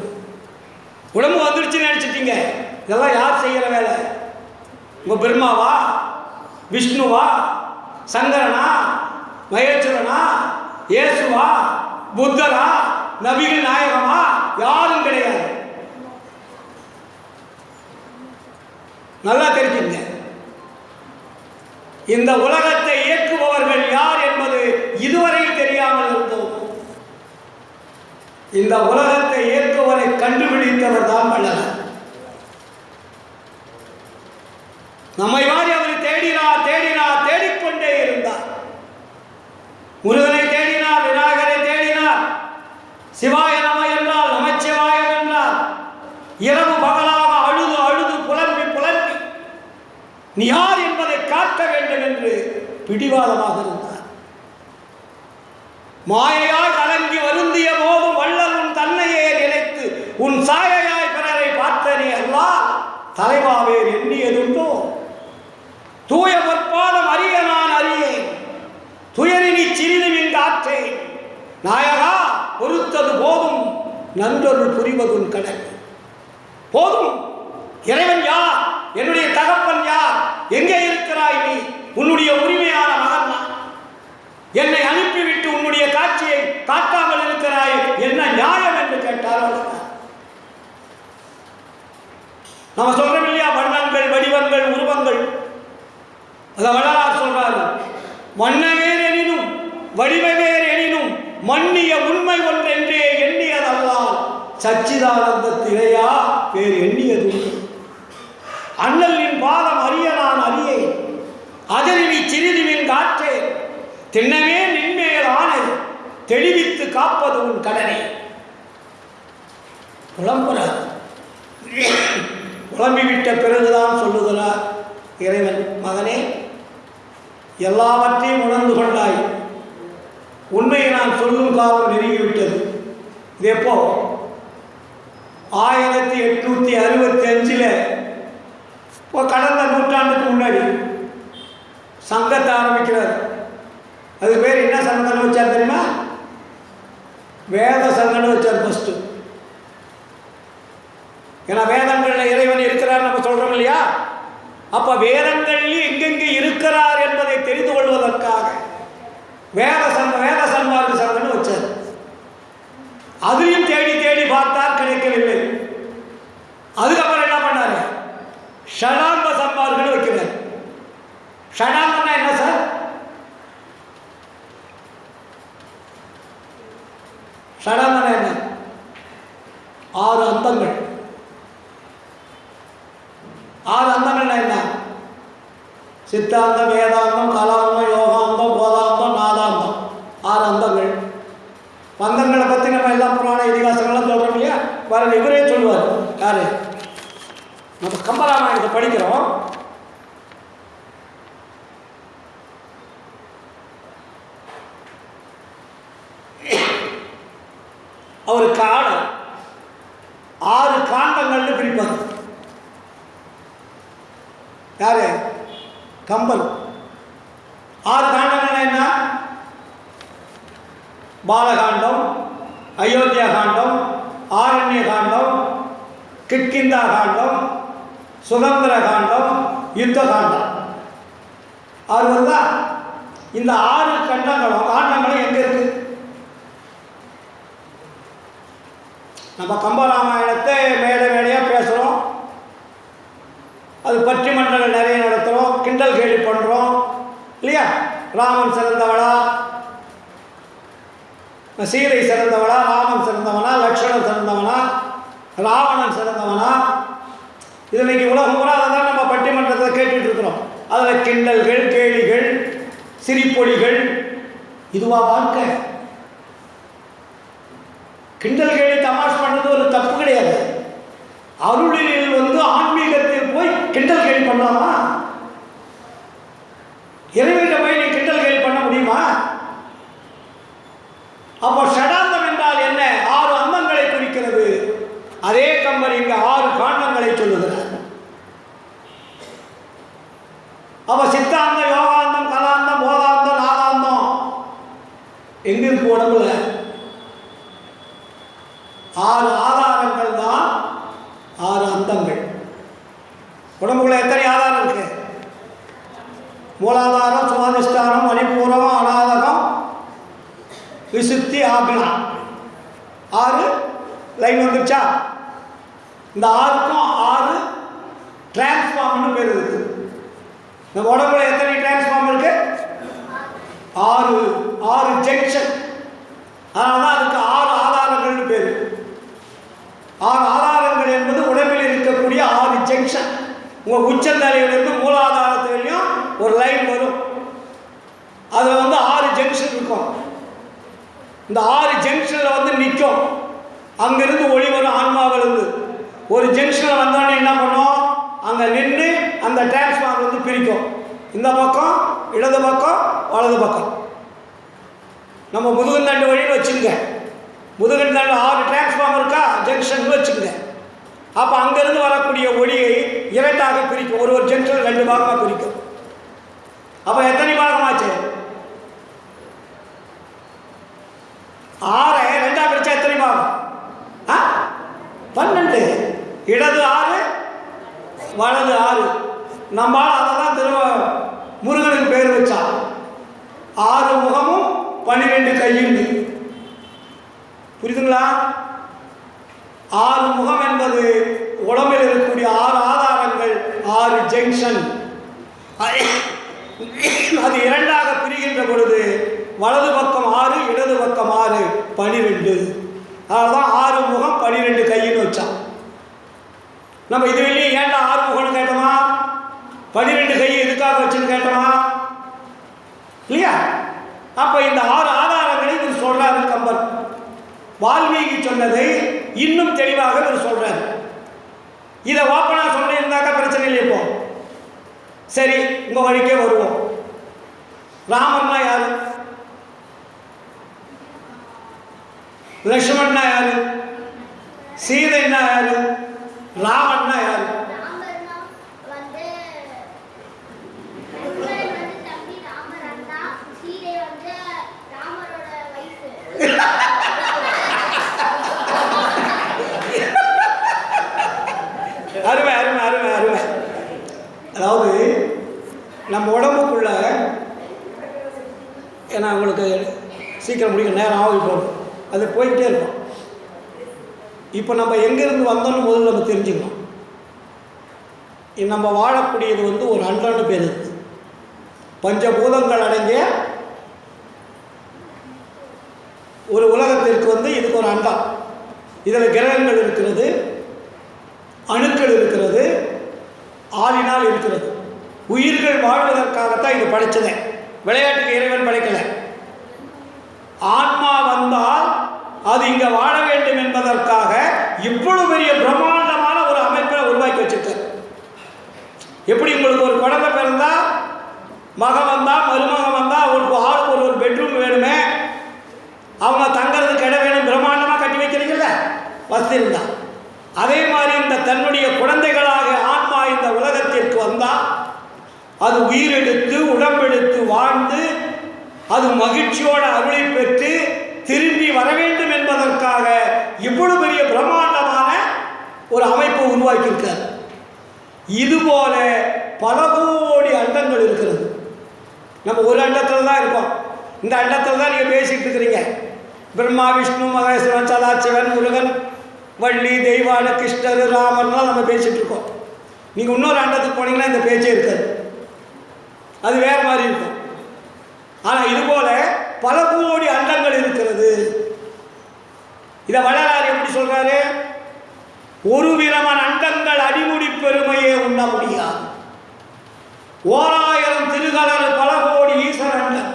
உடம்பு வந்துடுச்சுன்னு நினச்சிட்டீங்க, இதெல்லாம் யார் செய்கிற வேலை? உங்கள் பிரம்மாவா, விஷ்ணுவா, சங்கரனா, மகேஸ்வரனா, இயேசுவா, புத்தரா, நபிகள் நாயகமா? யாரும் கிடையாது. நல்லா தெரிஞ்சுங்க. இந்த உலகத்தை இயக்குபவர்கள் யார் என்பது இதுவரையில் தெரியாமல் இருந்தோம். இந்த உலகத்தை இயக்குவரை கண்டுபிடித்தவர் தான் வள்ளலார். நம்மை மாதிரி அவர் தேடிக்கொண்டே இருந்தார். முருகனை தேடினார், விநாயகரை தேடினார், சிவாய நம என்றால் நமச்சிவாயம் என்றார். இரவு பகலாக அழுது புலம்பி நீ யார் என்பதை காட்ட வேண்டும் என்று பிடிவாதமாக இருந்தார். மாயையாய் கலங்கி வருந்திய போதும் வள்ளல் உன் தன்னையே நினைத்து உன் சாயையாய் பிறரை பார்த்தனே அல்லாஹ் தலைவாவேர் எண்ணியதுண்டோ? தூய பொற்பாதம் அறிய நான் அறியேன், துயரினி சிறிது மின்காற்றேன். நாயகா பொறுத்தது போதும், நன்றொருள் புரிவதுன் கடல். போதும். இறைவன் யார்? என்னுடைய தகப்பன் யார்? எங்கே இருக்கிறாய் நீ? உன்னுடைய உரிமையான மகன் நான். என்னை அனுப்பிவிட்டு உன்னுடைய காட்சியை காட்டாமல் இருக்கிறாய், என்ன நியாயம் என்று கேட்டார். நம்ம சொல்றோம் இல்லையா, வண்ணங்கள், வடிவங்கள், உருவங்கள். அதை வள்ளலார் சொல்றாரு, வண்ணவேர் எனினும் வடிவவேர் எனினும் மன்னிய உண்மை ஒன்றென்றே எண்ணியதல்லால் சச்சிதானந்தத்திலேயா வேறு எண்ணியது. அண்ணலின் பாதம் அறிய நான் அறியேன், அதில் சிறிதுவின் காற்றே திண்ணமே நின்மேல் ஆணை தெளிவித்து காப்பது உன் கடனை. புலம்புறார். புலம்பிவிட்ட பிறகுதான் சொல்லுகிறார் இறைவன், மகனே, எல்லாவற்றையும் உணர்ந்து கொண்டாய், உண்மையை நான் சொல்லும் காலம் நெருங்கிவிட்டது. இது எப்போ? 1865 இப்போ கடந்த நூற்றாண்டுக்கு முன்னாடி சங்கத்தை ஆரம்பிக்கிறார். அது பேர் என்ன சங்கம்னு வச்சார் தெரியுமா? வேத சங்கம்னு வச்சார் ஃபஸ்ட்டு. ஏன்னா வேதங்களில் இறைவன் இருக்கிறார் நம்ம சொல்கிறோம் இல்லையா? அப்போ வேதங்களில் எங்கெங்கே இருக்கிறார் என்பதை தெரிந்து கொள்வதற்காக வேத சன்மார்க்க சங்கம்னு வச்சார். அதையும் தேடி தேடி பார்த்தார், கிடைக்கவில்லை. அதுக்கப்புறம் என்ன பண்ணாரு? ஷடாங்க சன்மார்க்கம்னு வைக்கிறார். ஷடாங்கன்னா என்ன சார்? ஷடாங்கன்னா என்ன? 6 அந்தங்கள். 6 அந்தங்கள்னா என்ன? சித்தாந்தம், வேதாந்தம், கலாந்தம், யோகாந்தம், போதாந்தம், நாதாந்தம். 6 அந்தங்கள். பந்தங்களை பற்றி நம்ம எல்லாம் புராண இதிகாசங்கள்லாம் சொல்கிறோம் இல்லையா? வர இவரே சொல்லுவார். யாரு? நம்ம கம்பராமாயணத்தை படிக்கிறோம். அவர் 6 காண்டங்கள்னு பிரிப்பார். யாரு? கம்பன். 6 காண்டங்கள்னா என்ன? பாலகாண்டம், அயோத்தியா காண்டம், ஆரண்ய காண்டம், கிட்கிந்தா காண்டம், சுதந்திர காண்டம், யுத்த காண்டம். 6 வருதா? இந்த 6 காண்டங்களும் எங்கே இருக்கு? நம்ம கம்பராமாயணத்தை மேடையாக பேசுகிறோம், அது பட்டிமன்றங்கள் நிறைய நடத்துகிறோம், கிண்டல் கேலி பண்ணுறோம் இல்லையா? ராமன் சிறந்தவளா, சீதை சிறந்தவளா, ராமன் சிறந்தவனா, லக்ஷ்மணன் சிறந்தவனா, ராவணன் சிறந்தவனா, இது இன்னைக்கு உலகம் பூரா அதை தான் நம்ம பட்டிமன்றத்தை கேட்டுட்டு இருக்கிறோம். அதில் கிண்டல்கள், கேலிகள், சிரிப்பொழிகள், இதுவா வாழ்க்கை? கிண்டல் கேலி தமாஷ் பண்ணுறது ஒரு தப்பு கிடையாது. அருளில் ஆன்மீகத்தில் போய் கிண்டல் கேலி பண்ணலாமா? இறைவனிடம் போய் நீ கிண்டல் கேலி பண்ண முடியுமா? அப்போ ஷடாந்தம் என்றால் என்ன? 6 அந்தங்களை குறிக்கிறது. அதே கம்பர் இங்கு 6 காண்டங்களை சொல்லுகிறார். அப்ப சித்தாந்தம், யோகாந்தம், கலாந்தம், போதாந்தம், நாதாந்தம் எங்க இருக்கு? உடம்புல 6 ஆதாரங்கள் தான் 6 அந்தங்கள். உடம்புக்குள்ள எத்தனை ஆதாரம் இருக்கு? மூலாதாரம், சுவாதிஷ்டானம், மணிப்பூரம், அநாதகம், விசுத்தி, ஆக்னா. 6 லைன் வந்துருச்சா? இந்த 6க்கும் 6 டிரான்ஸ்ஃபார்ம்னு பேர் இருக்கு. இந்த உடம்புல எத்தனை டிரான்ஸ்ஃபார்ம் இருக்கு? 6 ஜங்ஷன். அதனால தான் அதுக்கு 6 ஆதாரங்கள்னு பேர். 6 ஆதாரங்கள் என்பது உடம்பில் இருக்கக்கூடிய 6 ஜங்ஷன். உங்கள் உச்சந்தலையிலிருந்து மூலாதாரத்திலையும் ஒரு லைன் வரும். அதில் 6 ஜங்ஷன் இருக்கும். இந்த 6 ஜங்ஷனில் நிற்கும். அங்கிருந்து ஒளி வரும் ஆன்மாவிலிருந்து. ஒரு ஜங்ஷனில் வந்தோடனே என்ன பண்ணோம்? அங்கே நின்று அந்த டிரான்ஸ்ஃபார்மர் பிரிக்கும். இந்த பக்கம் இடது பக்கம், வலது பக்கம். நம்ம முதுகுந்தண்டு வழின்னு வச்சுங்க. முதுகுந்தண்டு 6 டிரான்ஸ்ஃபார்மர் இருக்கா, ஜங்ஷன் வச்சுங்க. அப்போ அங்கேருந்து வரக்கூடிய ஒளியை 2ஆக பிரிக்கும். ஒரு ஜங்ஷன் 2 பாகமாக பிரிக்கும். அப்போ எத்தனை பாகமாச்சு? 6 2ஆக பிரிச்சா எத்தனை பாகம்? 12. இடது 6, வலது 6. நம்மால் அதை தான் திரும்ப முருகனுக்கு பேர் வச்சா. 6 முகமும் 12 கையும். புரியுதுங்களா? 6 முகம் என்பது உடம்பில் இருக்கக்கூடிய 6 ஆதாரங்கள், 6 ஜங்ஷன். அது 2ஆக பிரிகின்ற பொழுது வலது பக்கம் 6, இடது பக்கம் 6, 12. அதனால்தான் 6 முகம் 12 கையின்னு வச்சான். நம்ம இது வெளியே ஏன்டா 6 முகம்னு கேட்டோமா? 12 கை எதுக்காக வச்சுன்னு கேட்டோமா? இல்லையா? அப்போ இந்த 6 ஆதாரங்களை இவர் சொல்றாரு கம்பர். வால்மீகி சொன்னதை இன்னும் தெளிவாக இவர் சொல்றாரு. இதை ஓப்பனா சொன்னேன் சரி, உங்கள் வழிக்கே வருவோம். ராமர்னா யாரு? லட்சுமணன்னா யாரு? சீதைன்னா யாரு? ராமன்னா யாரு? அருமை அருமை அருமை அருமை. அதாவது நம்ம உடம்புக்குள்ள, ஏன்னா உங்களுக்கு சீக்கிரம் முடிக்க நேரம் ஆகி போகும், அது போயிட்டே இருக்கும். இப்போ நம்ம எங்கேருந்து வந்தோம்னு முதல்ல நம்ம தெரிஞ்சுக்கணும். நம்ம வாழக்கூடியது ஒரு அண்டம்னு பேர் இருக்குது. பஞ்சபூதங்கள் அடங்கிய ஒரு உலகத்திற்கு இதுக்கு ஒரு அண்டம். இதில் கிரகங்கள் இருக்கிறது, அணுக்கள் இருக்கிறது, ஆளினால் இருக்கிறது. உயிர்கள் வாழ்வதற்காகத்தான் இது படைச்சதே. விளையாட்டுக்கு இறைவன் படைக்கலை. ஆன்மா வந்தால் அது இங்கே வாழ வேண்டும் என்பதற்காக இவ்வளவு பெரிய பிரம்மாண்டமான ஒரு அமைப்பை உருவாக்கி வச்சிருக்கார். எப்படி உங்களுக்கு ஒரு குழந்தை பிறந்தா, மகன் வந்தா, மருமகன் வந்தா, அவங்களுக்கு ஆளுக்கு ஒரு பெட்ரூம் வேணுமே, அவங்க தங்கறதுக்கு இடம் வேணும், பிரம்மாண்டமாக கட்டி வைக்கிறீங்கல்ல வசதி இருந்தா. அதே மாதிரி இந்த தன்னுடைய குழந்தைகளாக ஆன்மா இந்த உலகத்திற்கு வந்தால் அது உயிரெடுத்து உடம்பெடுத்து வாழ்ந்து அது மகிழ்ச்சியோட அருளை பெற்று திரும்பி வர வேண்டும் என்பதற்காக இவ்வளவு பெரிய பிரம்மாண்டமான ஒரு அமைப்பை உருவாக்கியிருக்கார். இதுபோல பல கோடி அண்டங்கள் இருக்கிறது. நம்ம ஒரு அண்டத்தில் தான் இருக்கோம். இந்த அண்டத்தில் தான் நீங்கள் பேசிகிட்டு இருக்கிறீங்க. பிரம்மா, விஷ்ணு, மகேஸ்வரன், சதாசிவன், முருகன், வள்ளி, தெய்வான, கிருஷ்ணர், ராமர்லாம் நம்ம பேசிகிட்டு இருக்கோம். நீங்கள் இன்னொரு அண்டத்துக்கு போனீங்கன்னா இந்த பேச்சே இருக்காது, அது வேறு மாதிரி இருக்கும். ஆனால் இதுபோல் பல கோடி அண்டங்கள் இருக்கிறது. இதை வள்ளலார் எப்படி சொல்கிறாரு? ஒரு விதமான அண்டங்கள் அடிமுடி பெருமையே உண்ண முடியாது. 1000 திருகலர் பல கோடி ஈஸ்வர அண்டம்,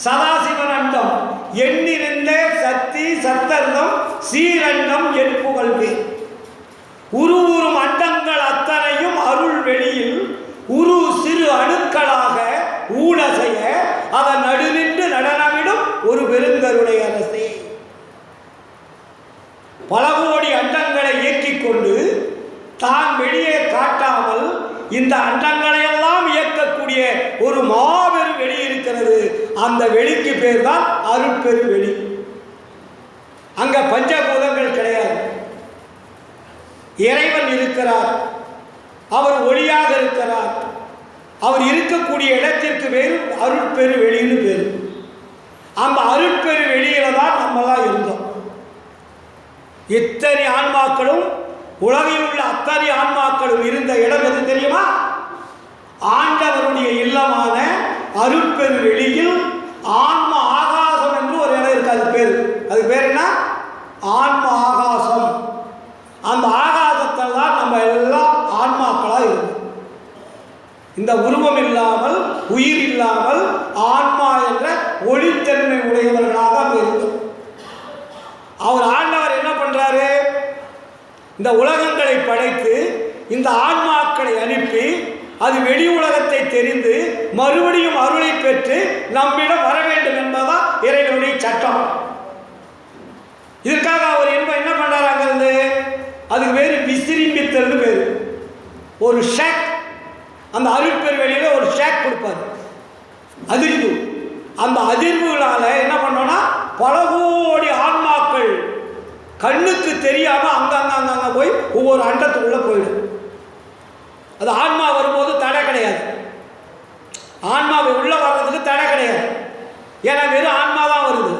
சதாசிவன் அண்டம், எண்ணிருந்த சக்தி சத்தர்தம் சீரண்டம் என்புகழ்வே. உருவுறும் அண்டங்கள் அத்தனையும் அருள் வெளியில் உரு சிறு அணுக்களாக ஊடசைய அதன் நடுநின்று நடனமிடும் ஒரு பெருங்கருணை அரசே. பல கோடி அண்டங்களை இயக்கிக் கொண்டு தான் வெளியே காட்டாமல் இந்த அண்டங்களையெல்லாம் இயக்கக்கூடிய ஒரு மாபெரும் வெளி இருக்கிறது. அந்த வெளிக்கு பேர் தான் அருட்பெரு வெளி. அங்க பஞ்சபூதங்கள் கிடையாது. இறைவன் இருக்கிறார், அவர் ஒளியாக இருக்கிறார். அவர் இருக்கக்கூடிய இடத்திற்கு பேர் அருட்பெரு வெளின்னு பேர். அந்த அருட்பெரு வெளியில தான் நம்மெல்லாம் இருந்தோம். இத்தனை ஆன்மாக்களும், உலகில் உள்ள அத்தனை ஆன்மாக்களும் இருந்த இடம் எது தெரியுமா? ஆண்டவருடைய இல்லமான அருட்பெரு வெளியில் ஆன்ம ஆகாசம் என்று ஒரு இடம் இருக்கு. அது பேர் என்ன? ஆன்ம ஆகாசம். அந்த ஆகாசத்தில் தான் நம்ம எல்லாம் ஆன்மாக்களாக இருக்கும். இந்த உருவம் இல்லாமல், உயிர் இல்லாமல் ஆன்மா என்ற ஒளித்தன்மை உடையவர்களாக அங்கே இருக்கும். அவர் ஆண்டவர் என்ன பண்றாரு? இந்த உலகங்களை படைத்து இந்த ஆன்மாக்களை அனுப்பி அது வெளி உலகத்தை தெரிந்து மறுபடியும் அருளை பெற்று நம்மிடம் வர வேண்டும் என்பதுதான் இறைவனுடைய சட்டம். இதற்காக அவர் என்ன பண்றாரு? அங்கிருந்து அதுக்கு பேரு விசிறிம்பித்தல்னு பேரு. ஒரு ஷேக், அந்த அருட்பெரு வெளியில ஒரு ஷேக் கொடுப்பாரு, அதிர்வு. அந்த அதிர்வுகளால என்ன பண்ணோம்னா பல கோடி ஆன்மாக்கள் கண்ணுக்கு தெரியாம அங்கங்க போய் ஒவ்வொரு அண்டத்துக்குள்ள போயிடும். அது ஆன்மா வரும்போது தடை கிடையாது. ஆன்மாவை உள்ள வர்றதுக்கு தடை கிடையாது. ஏன்னா வெறும் ஆன்மா தான் வருது.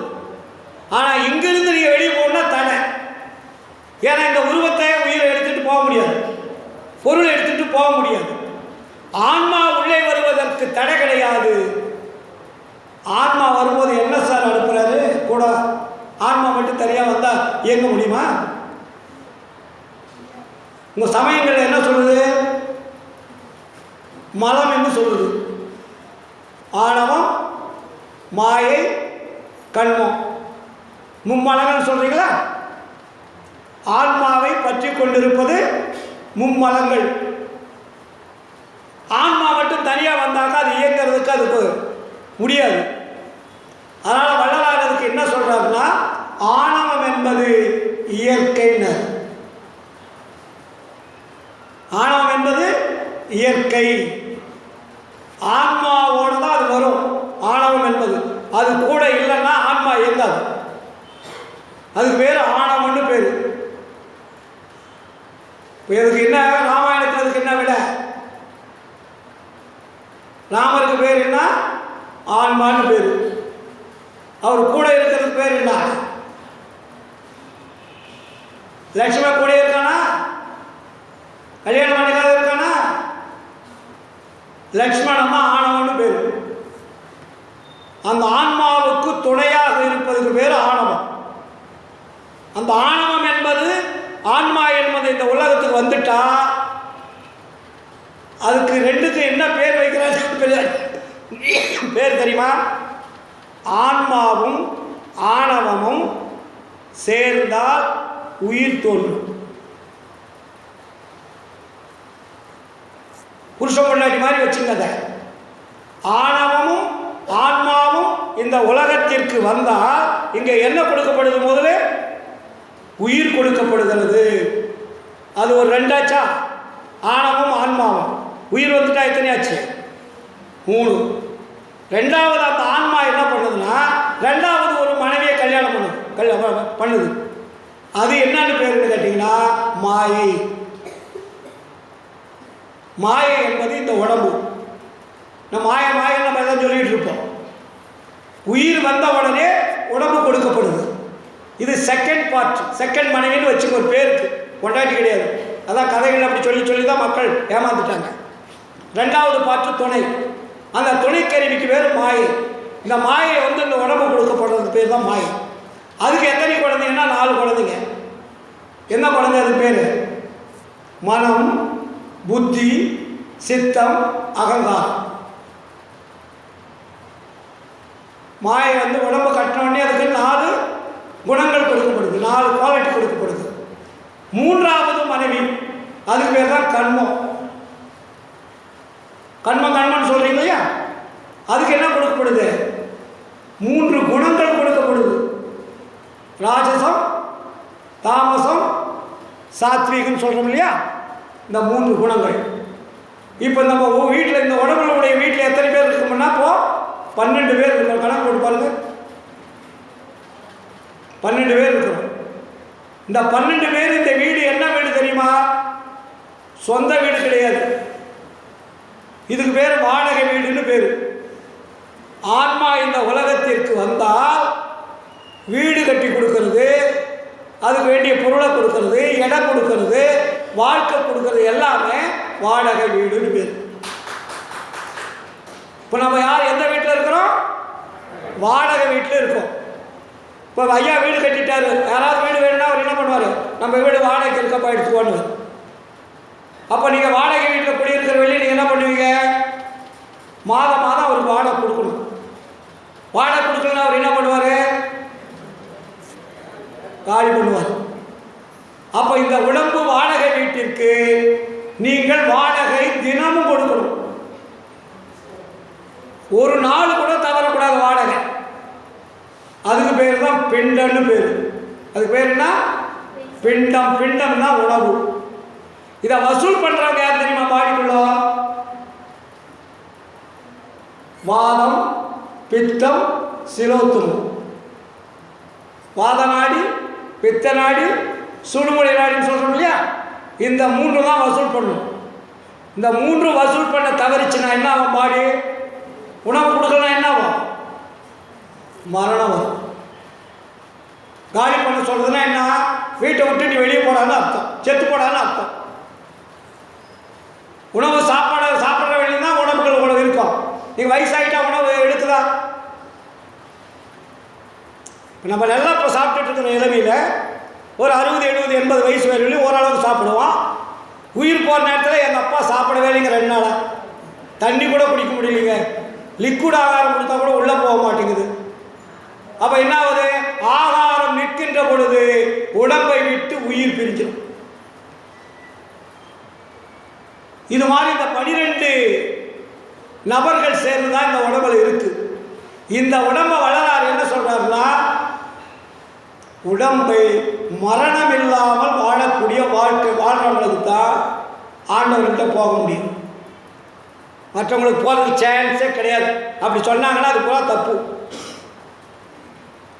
ஆனா இங்கிருந்து நீங்க வெளியே போகணும்னா தடை. ஏன்னா இந்த உருவத்தை உயிரை எடுத்துட்டு போக முடியாது, பொருளை எடுத்துட்டு போக முடியாது. ஆன்மா உள்ளே வருவதற்கு தடை கிடையாது. ஆன்மா வரும்போது என்ன சார் அனுப்புறாரு கூட? ஆன்மா மட்டும் தனியா வந்தா இயங்க முடியுமா? உங்க சமயங்கள் என்ன சொல்லுது? மலம் என்று சொல்லுது. ஆணவம், மாயை, கண்மம், மும்மலங்கள் சொல்றீங்களா? ஆன்மாவை பற்றி கொண்டிருப்பது மும்மலங்கள். ஆன்மா மட்டும் மட்டும் தனியாக வந்தாக்கா அது இயங்கிறதுக்கு அதுக்கு முடியாது. அதனால் வள்ளலார் அதுக்கு என்ன சொல்கிறாருன்னா, ஆணவம் என்பது இயற்கைனர். ஆணவம் என்பது இயற்கை, ஆன்மாவோடு தான் அது வரும். ஆணவம் என்பது அது கூட இல்லைன்னா ஆன்மா இயங்காது. அதுக்கு பேர் ஆணவம்னு பேர். இதுக்கு என்ன ராமாயணத்தில் அதுக்கு என்ன விட? ராமருக்கு பேர் என்ன? ஆன்மான்னு பேர். அவர் கூட இருக்கிறதுக்கு பேர் என்ன? லட்சுமண கூட இருக்கானா? கல்யாணம் பண்ணிக்காத இருக்கானா? லக்ஷ்மணன் தான் ஆணவம்னு பேர். அந்த ஆன்மாவுக்கு துணையாக இருப்பதுக்கு பேர் ஆணவம். அந்த ஆணவம் என்பது ஆன்மா என்பது இந்த உலகத்துக்கு வந்துட்டா அதுக்கு ரெண்டுக்கு என்ன பேர் வைக்கிறாங்க பேர் தெரியுமா? ஆன்மாவும் ஆணவமும் சேர்ந்தால் உயிர் தோன்றும். புருஷ பொண்டாட்டி மாதிரி வச்சுங்க. ஆணவமும் ஆன்மாவும் இந்த உலகத்திற்கு வந்தால் இங்கே என்ன கொடுக்கப்படுது? முதல்ல உயிர் கொடுக்கப்படுகிறது. அது ஒரு ரெண்டாச்சா? ஆணவமும் ஆன்மாவும். உயிர் வந்துட்டா எத்தனையாச்சு? 3. ரெண்டாவது அந்த ஆன்மா என்ன பண்ணுதுன்னா, ரெண்டாவது ஒரு மனைவியை கல்யாணம் பண்ணுது. அது என்னன்னு பேருன்னு கேட்டிங்கன்னா மாயை. மாயை என்பது இந்த உடம்பு. மாயை நம்ம எல்லாம் சொல்லிட்டு இருப்போம். உயிர் வந்த உடனே உடம்பு கொடுக்கப்படுது. இது செகண்ட் பார்ட். செகண்ட் மனைவின்னு வச்சுக்க ஒரு பேருக்கு, கொண்டாட்டி கிடையாது. அதான் கதைகள் அப்படி சொல்லி தான் மக்கள் ஏமாந்துட்டாங்க. ரெண்டாவது பார்ட்டு துணை. அந்த துணை கருவிக்கு பேர் மாயை. இந்த மாயை இந்த உடம்பு கொடுக்கப்படுறது பேர் தான் மாயை. அதுக்கு எத்தனை குழந்தைங்கன்னா 4 குழந்தைங்க. என்ன குழந்தை? அது பேர் மனம், புத்தி, சித்தம், அகங்காரம். மாயை உடம்பு கட்டினோடனே அதுக்கு 4 குணங்கள் கொடுக்கப்படுது, 4 குவாலிட்டி கொடுக்கப்படுது. 3வது மனைவி, அதுக்கு பேர் தான் கண்மம். கண்மம்னு சொல்றீங்க இல்லையா? அதுக்கு என்ன கொடுக்கப்படுது? 3 குணங்கள் கொடுக்கப்படுது. ராஜசம், தாமசம், சாத்வீகம் சொல்றோம் இல்லையா? இந்த 3 குணங்கள். இப்போ நம்ம வீட்டில், இந்த உடம்புடைய வீட்டில் எத்தனை பேர் இருக்கோம்னா, இப்போ 12 பேர் இருக்கிறோம். கணக்கு போட்டு பாருங்க. 12 பேர் இருக்கிறோம். இந்த 12 பேர் இந்த வீடு என்ன வீடு தெரியுமா? சொந்த வீடு கிடையாது. இதுக்கு பேர் வாடகை வீடுன்னு பேர். ஆன்மா இந்த உலகத்திற்கு வந்தால் வீடு கட்டி கொடுக்கறது, அதுக்கு வேண்டிய பொருளை கொடுக்கறது, இடம் கொடுக்கறது, வாழ்க்கை கொடுக்கறது எல்லாமே வாடகை வீடுன்னு பேர். இப்போ நம்ம யார் எந்த வீட்டில் இருக்கிறோம்? வாடகை வீட்டில் இருக்கோம். இப்போ ஐயா வீடு கட்டிட்டாரு, யாராவது வீடு வேணும்னா அவர் என்ன பண்ணுவார்? நம்ம வீடு வாடகைக்கு இருக்கப்பா எடுத்துக்கோன்னு. அப்போ நீங்கள் வாடகை வீட்டில் குடியிருக்கிற வெளியே நீங்கள் என்ன பண்ணுவீங்க? மாதம் அவருக்கு வாடகை கொடுக்கணும். வாடகை கொடுக்கலன்னா அவர் என்ன பண்ணுவார்? காலி பண்ணுவார். அப்போ இந்த உடம்பு வாடகை வீட்டிற்கு நீங்கள் வாடகை தினமும் கொடுக்கணும். ஒரு நாள் கூட தவறக்கூடாது வாடகை. அதுக்கு பேர் தான் பிண்டம்னு பேர். அதுக்கு பேர் என்ன? பிண்டம். பிண்டம்னா உணவு. இதை வசூல் பண்றவங்க யார் தெரியுமா? பாடிக்குள்ள வாதம், பித்தம், சிரோத்தும். வாத நாடி, பித்த நாடி, சுடுமுறை நாடின்னு சொல்றோம் இல்லையா? இந்த 3 தான் வசூல் பண்ணணும். இந்த 3 வசூல் பண்ண தவறிச்சுன்னா என்ன ஆகும்? பாடி உணவு கொடுக்கலாம், என்ன ஆகும்? மரணம் வரும். காலி பண்ண சொல்றதுன்னா என்ன? வீட்டை விட்டு நீ வெளியே போடான்னு அர்த்தம், செத்து போடான்னு அர்த்தம். உணவு சாப்பிட்ற வெளியே தான் உடம்புகள் உணவு இருக்கும். நீங்கள் வயசாகிட்டா உணவு எடுக்குதா? நம்ம நல்லா இப்போ சாப்பிட்டுட்டு இருக்கிற இளமையில் ஒரு 60, 70, 80 வயசு வரையிலும் ஓரளவுக்கு சாப்பிடுவோம். உயிர் போகிற நேரத்தில் எங்கள் அப்பா சாப்பிடவே இல்லைங்க 2 நாளாக. தண்ணி கூட குடிக்க முடியலைங்க. லிக்விட் ஆகாரம் கொடுத்தா கூட உள்ளே போக மாட்டேங்குது. அப்போ என்ன ஆகுது? ஆகாரம் நிற்கின்ற பொழுது உடம்பை விட்டு உயிர் பிரிஞ்சிடும். இது மாதிரி இந்த 12 நபர்கள் சேர்ந்து தான் இந்த உடம்புல இருக்கு. இந்த உடம்பை வள்ளலார் என்ன சொல்றாருன்னா, உடம்பை மரணம் இல்லாமல் வாழக்கூடிய வாழ்க்கை வாழ்றவங்களுக்கு தான் ஆண்டவர்கிட்ட போக முடியும். மற்றவங்களுக்கு போகிறதுக்கு சான்ஸே கிடையாது. அப்படி சொன்னாங்கன்னா அது போல தப்பு.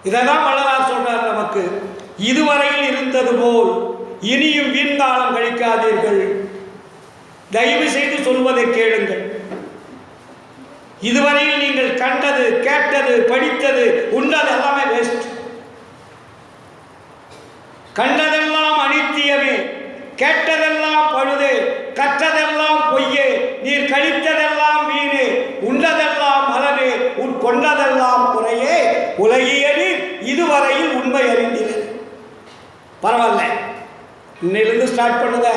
இதை தான் வள்ளலார் சொல்றார் நமக்கு. இதுவரையில் இருந்தது போல் இனியும் வீண்காலம் கழிக்காதீர்கள். தயவு செய்து சொல்வதை கேளுங்கள். இதுவரையில் நீங்கள் கண்டது, கேட்டது, படித்தது, உண்டது எல்லாமே வேஸ்ட். கண்டதெல்லாம் அனித்தியமே, கேட்டதெல்லாம் பழுதே, கற்றதெல்லாம் பொய்யே, நீர் கழித்ததெல்லாம் வீணே, உண்டதெல்லாம் மலமே, உன் கொண்டதெல்லாம் குறையே, உலகியலில் இதுவரையில் உண்மை அறிந்தீர்கள். பரவாயில்ல, இன்னிலிருந்து ஸ்டார்ட் பண்ணுங்க.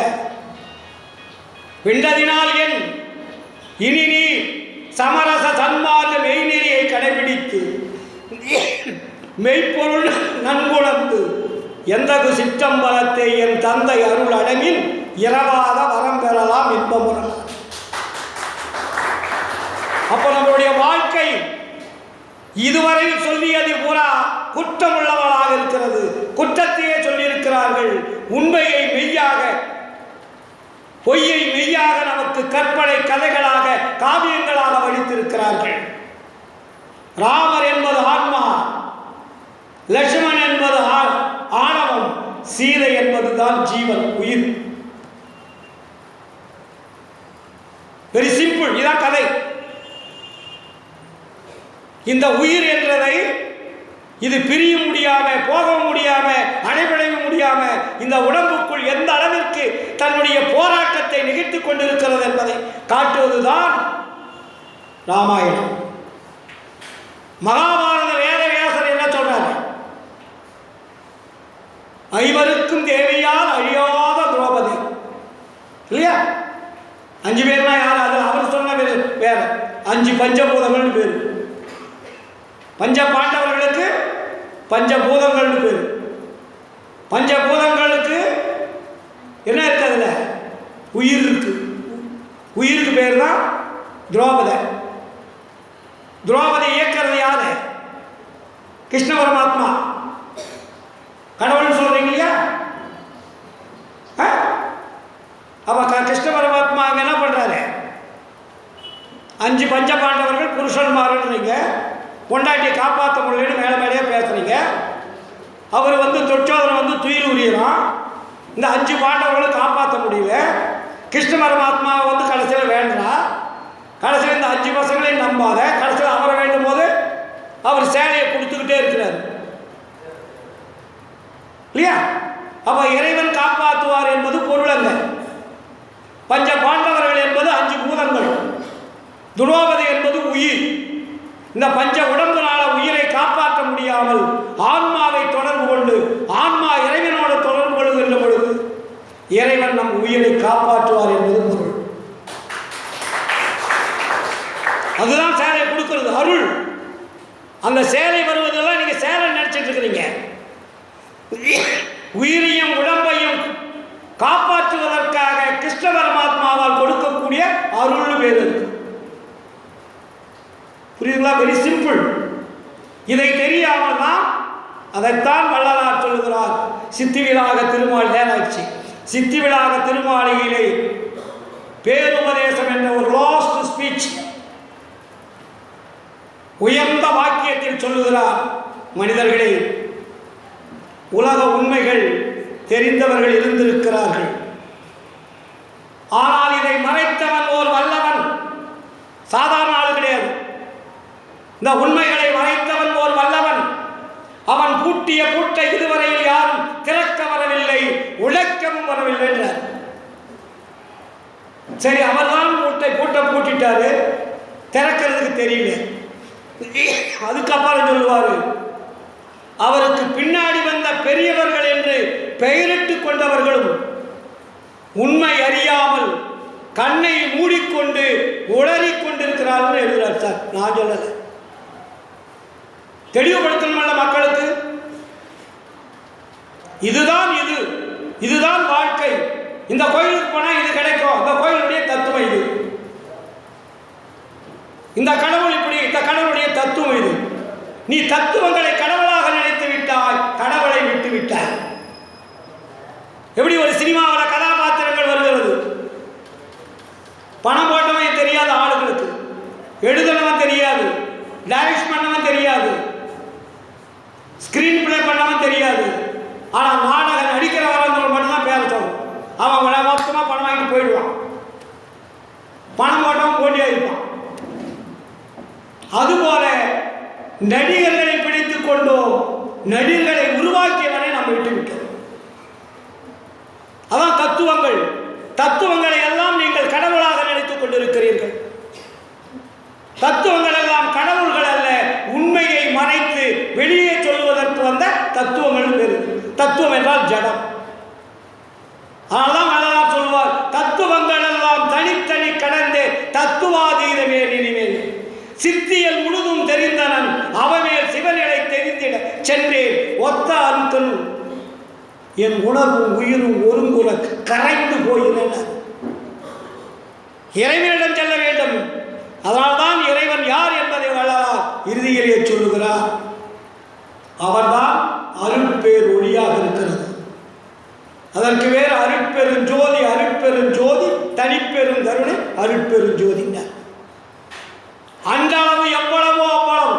விண்டதினால் என் இனி நீ சமரச சன்மார்க்க மெய்நெறியை கடைபிடித்து மெய்ப்பொருள் நன்குணர்ந்து எந்தகு சிற்றம்பலத்தை என் தந்தை அருள் அடங்கில் இரவாத வரம் பெறலாம் இன்பமுறம். அப்போ நம்மளுடைய வாழ்க்கை இதுவரையில் சொல்லியது பூரா குற்றமுள்ளவளாக இருக்கிறது. குற்றத்தையே சொல்லியிருக்கிறார்கள். உண்மையை மெய்யாக, பொய்யை மெய்யாக நமக்கு கற்பனை கதைகளாக, காவியங்களாக வடித்திருக்கிறார்கள். ராமர் என்பது ஆன்மா, லட்சுமணன் என்பது ஆணவம், சீதை என்பதுதான் ஜீவன், உயிர். Very simple. இதான் கதை. இந்த உயிர் என்றதை இது பிரிய முடியாம, போக முடியாம, அடைபடைய முடியாம இந்த உடம்புக்குள் எந்த அளவிற்கு தன்னுடைய போராட்டத்தை நிகழ்த்திக் கொண்டிருக்கிறது என்பதை காட்டுவதுதான் ராமாயணம். மகாபாரத வேதவியாசர் என்ன சொல்றாரு? ஐவருக்கும் தேவையால் அழியாத திரௌபதி இல்லையா? 5 பேர்னா யார்? அது அவர் சொன்ன வேற 5 பஞ்சபூதங்கள் பேர். பஞ்ச பாண்டவர்களுக்கு பஞ்சபூதங்கள் பேர். பஞ்சபூதங்களுக்கு என்ன இருக்கு? அதுல உயிர் இருக்கு. உயிருக்கு பேர் தான் திரௌபதி. திரௌபதி இயக்கிறது யாரு? கிருஷ்ண பரமாத்மா. கடவுள்னு சொல்றீங்க இல்லையா? அப்ப கிருஷ்ண பரமாத்மா அங்க என்ன பண்றாரு? 5 பஞ்ச பாண்டவர்கள் புருஷன்மார்ன்றீங்க, பொண்டாட்டியை காப்பாற்ற முடியலன்னு மேலே மேலேயே பேசுறீங்க. அவர் தொற்றோதனை துயில் உரியறான். இந்த 5 பாண்டவர்களும் காப்பாற்ற முடியல. கிருஷ்ண பரமாத்மாவை கடைசியில் வேண்டா. கடைசியில் இந்த 5 பசங்களையும் நம்பாத. கடைசியில் அவரை வேண்டும் போது அவர் சேலையை கொடுத்துக்கிட்டே இருக்கிறார் இல்லையா? அப்ப இறைவன் காப்பாற்றுவார் என்பது பொருள் அல்ல. பஞ்ச பாண்டவர்கள் என்பது 5 பூதங்கள். திரௌபதி என்பது உயிர். இந்த பஞ்ச உடம்புனால உயிரை காப்பாற்ற முடியாமல் ஆன்மாவை தொடர்பு கொண்டு ஆன்மா இறைவனோடு தொடர்பு கொள்கின்ற பொழுது இறைவன் நம் உயிரை காப்பாற்றுவார் என்பது பொருள். அதுதான் சேலை கொடுக்கிறது, அருள். அந்த சேலை வருவதெல்லாம் நீங்க சேலை நினைச்சிட்டு இருக்கிறீங்க. உயிரையும் உடம்பையும் காப்பாற்றுவதற்காக கிருஷ்ண பரமாத்மாவால் கொடுக்கக்கூடிய அருள் பேர் இருக்கு. புரியுதுங்களா? Very simple. இதை தெரியாமல் தான் அதைத்தான் வள்ளலார் சொல்லுகிறார். சித்திவிலாக திருமால் நேராட்சி, சித்திவிலாக திருமாளிகையிலே பேருபதேசம் என்ற ஒரு லாஸ்ட் ஸ்பீச் உயர்ந்த வாக்கியத்தில் சொல்லுகிறார், மனிதர்களே, உலக உண்மைகள் தெரிந்தவர்கள் இருந்திருக்கிறார்கள். ஆனால் இதை மறைத்தவன் ஓர் வல்லவன், சாதாரண ஆள் கிடையாது. இந்த உண்மைகளை மறைத்தவன் ஓர் வல்லவன். அவன் பூட்டிய பூட்டை இதுவரையில் யாரும் திறக்க வரவில்லை, உழைக்கவும் வரவில்லை என்றார். சரி, அவர்தான் பூட்டை பூட்டிட்டாரு, திறக்கிறதுக்கு தெரியல. அதுக்கப்புறம் சொல்லுவாரு, அவருக்கு பின்னாடி வந்த பெரியவர்கள் என்று பெயரிட்டுக் கொண்டவர்களும் உண்மை அறியாமல் கண்ணை மூடிக்கொண்டு உளறிக் கொண்டிருக்கிறார்கள் எழுதுகிறார். சார், நான் சொல்லலை, தெளிவுபடுத்தணுமல்ல மக்களுக்கு. இதுதான் வாழ்க்கை. இந்த கோயிலுக்கு போனால் இது கிடைக்கும். இந்த கோயிலுடைய தத்துவம் இது. இந்த கடவுள் இப்படி, இந்த கடவுளுடைய தத்துவம் இது. நீ தத்துவங்களை கடவுளாக நினைத்து விட்டாய், கடவுளை விட்டு விட்டாய். எப்படி ஒரு சினிமாவில் கதாபாத்திரங்கள் வருகிறது, பணம் போட்டவன் தெரியாத ஆளுகளுக்கு, எழுதுனவன் தெரியாது, டைரக்ட் பண்ணவன் தெரியாது, ஸ்கிரீன் பிளே பண்ணவன் தெரியாது. ஆனால் நாடகம் நடிக்கிறவங்க மட்டும்தான் பேர சொல்லும். அவன் மொத்தமாக பணம் வாங்கிட்டு போயிடுவான். பணம் போட்டவன் போட்டியாக இருப்பான். அதுபோல நடிகர்களை பிடித்துக் கொண்டோம், நடிகர்களை உருவாக்கியவனை நம்ம விட்டு விட்டோம். அதான் தத்துவங்கள். தத்துவங்களை எல்லாம் நீங்கள் கடவுளாக நினைத்துக் கொண்டிருக்கிறீர்கள். தத்துவங்கள் எல்லாம் கடவுள்கள் அல்ல, உண்மையை மறைத்து வெளியே சொல்வதற்கு வந்த தத்துவங்கள் பேரு. தத்துவம் என்றால் ஜடம். அதனால்தான் வள்ளலார் சொல்வார், தத்துவங்கள் எல்லாம் தனித்தனி கடந்தே தத்துவாதீதமே இனிமேல் சித்தியல் முழுதும் தெரிந்தனன் அவமேல் சிவநிலை தெரிந்திட சென்றேன் ஒத்த அருத்தனும் என் உணர்வும் உயிரும் ஒருங்குல கரைந்து போயின. இறைவனிடம் செல்ல வேண்டும். அதனால்தான் இறைவன் யார் என்பதை வள்ளலார் இறுதியிலே சொல்லுகிறார். அவர்தான் அருட்பேர் ஒளியாக இருக்கிறது. அதற்கு வேறு அருட்பெருஞ்சோதி, அருட்பெருஞ்சோதி தனிப்பெரும் கருணை அருட்பெருஞ்சோதினார். அன்றளவு எவ்வளவோ அவ்வளவு,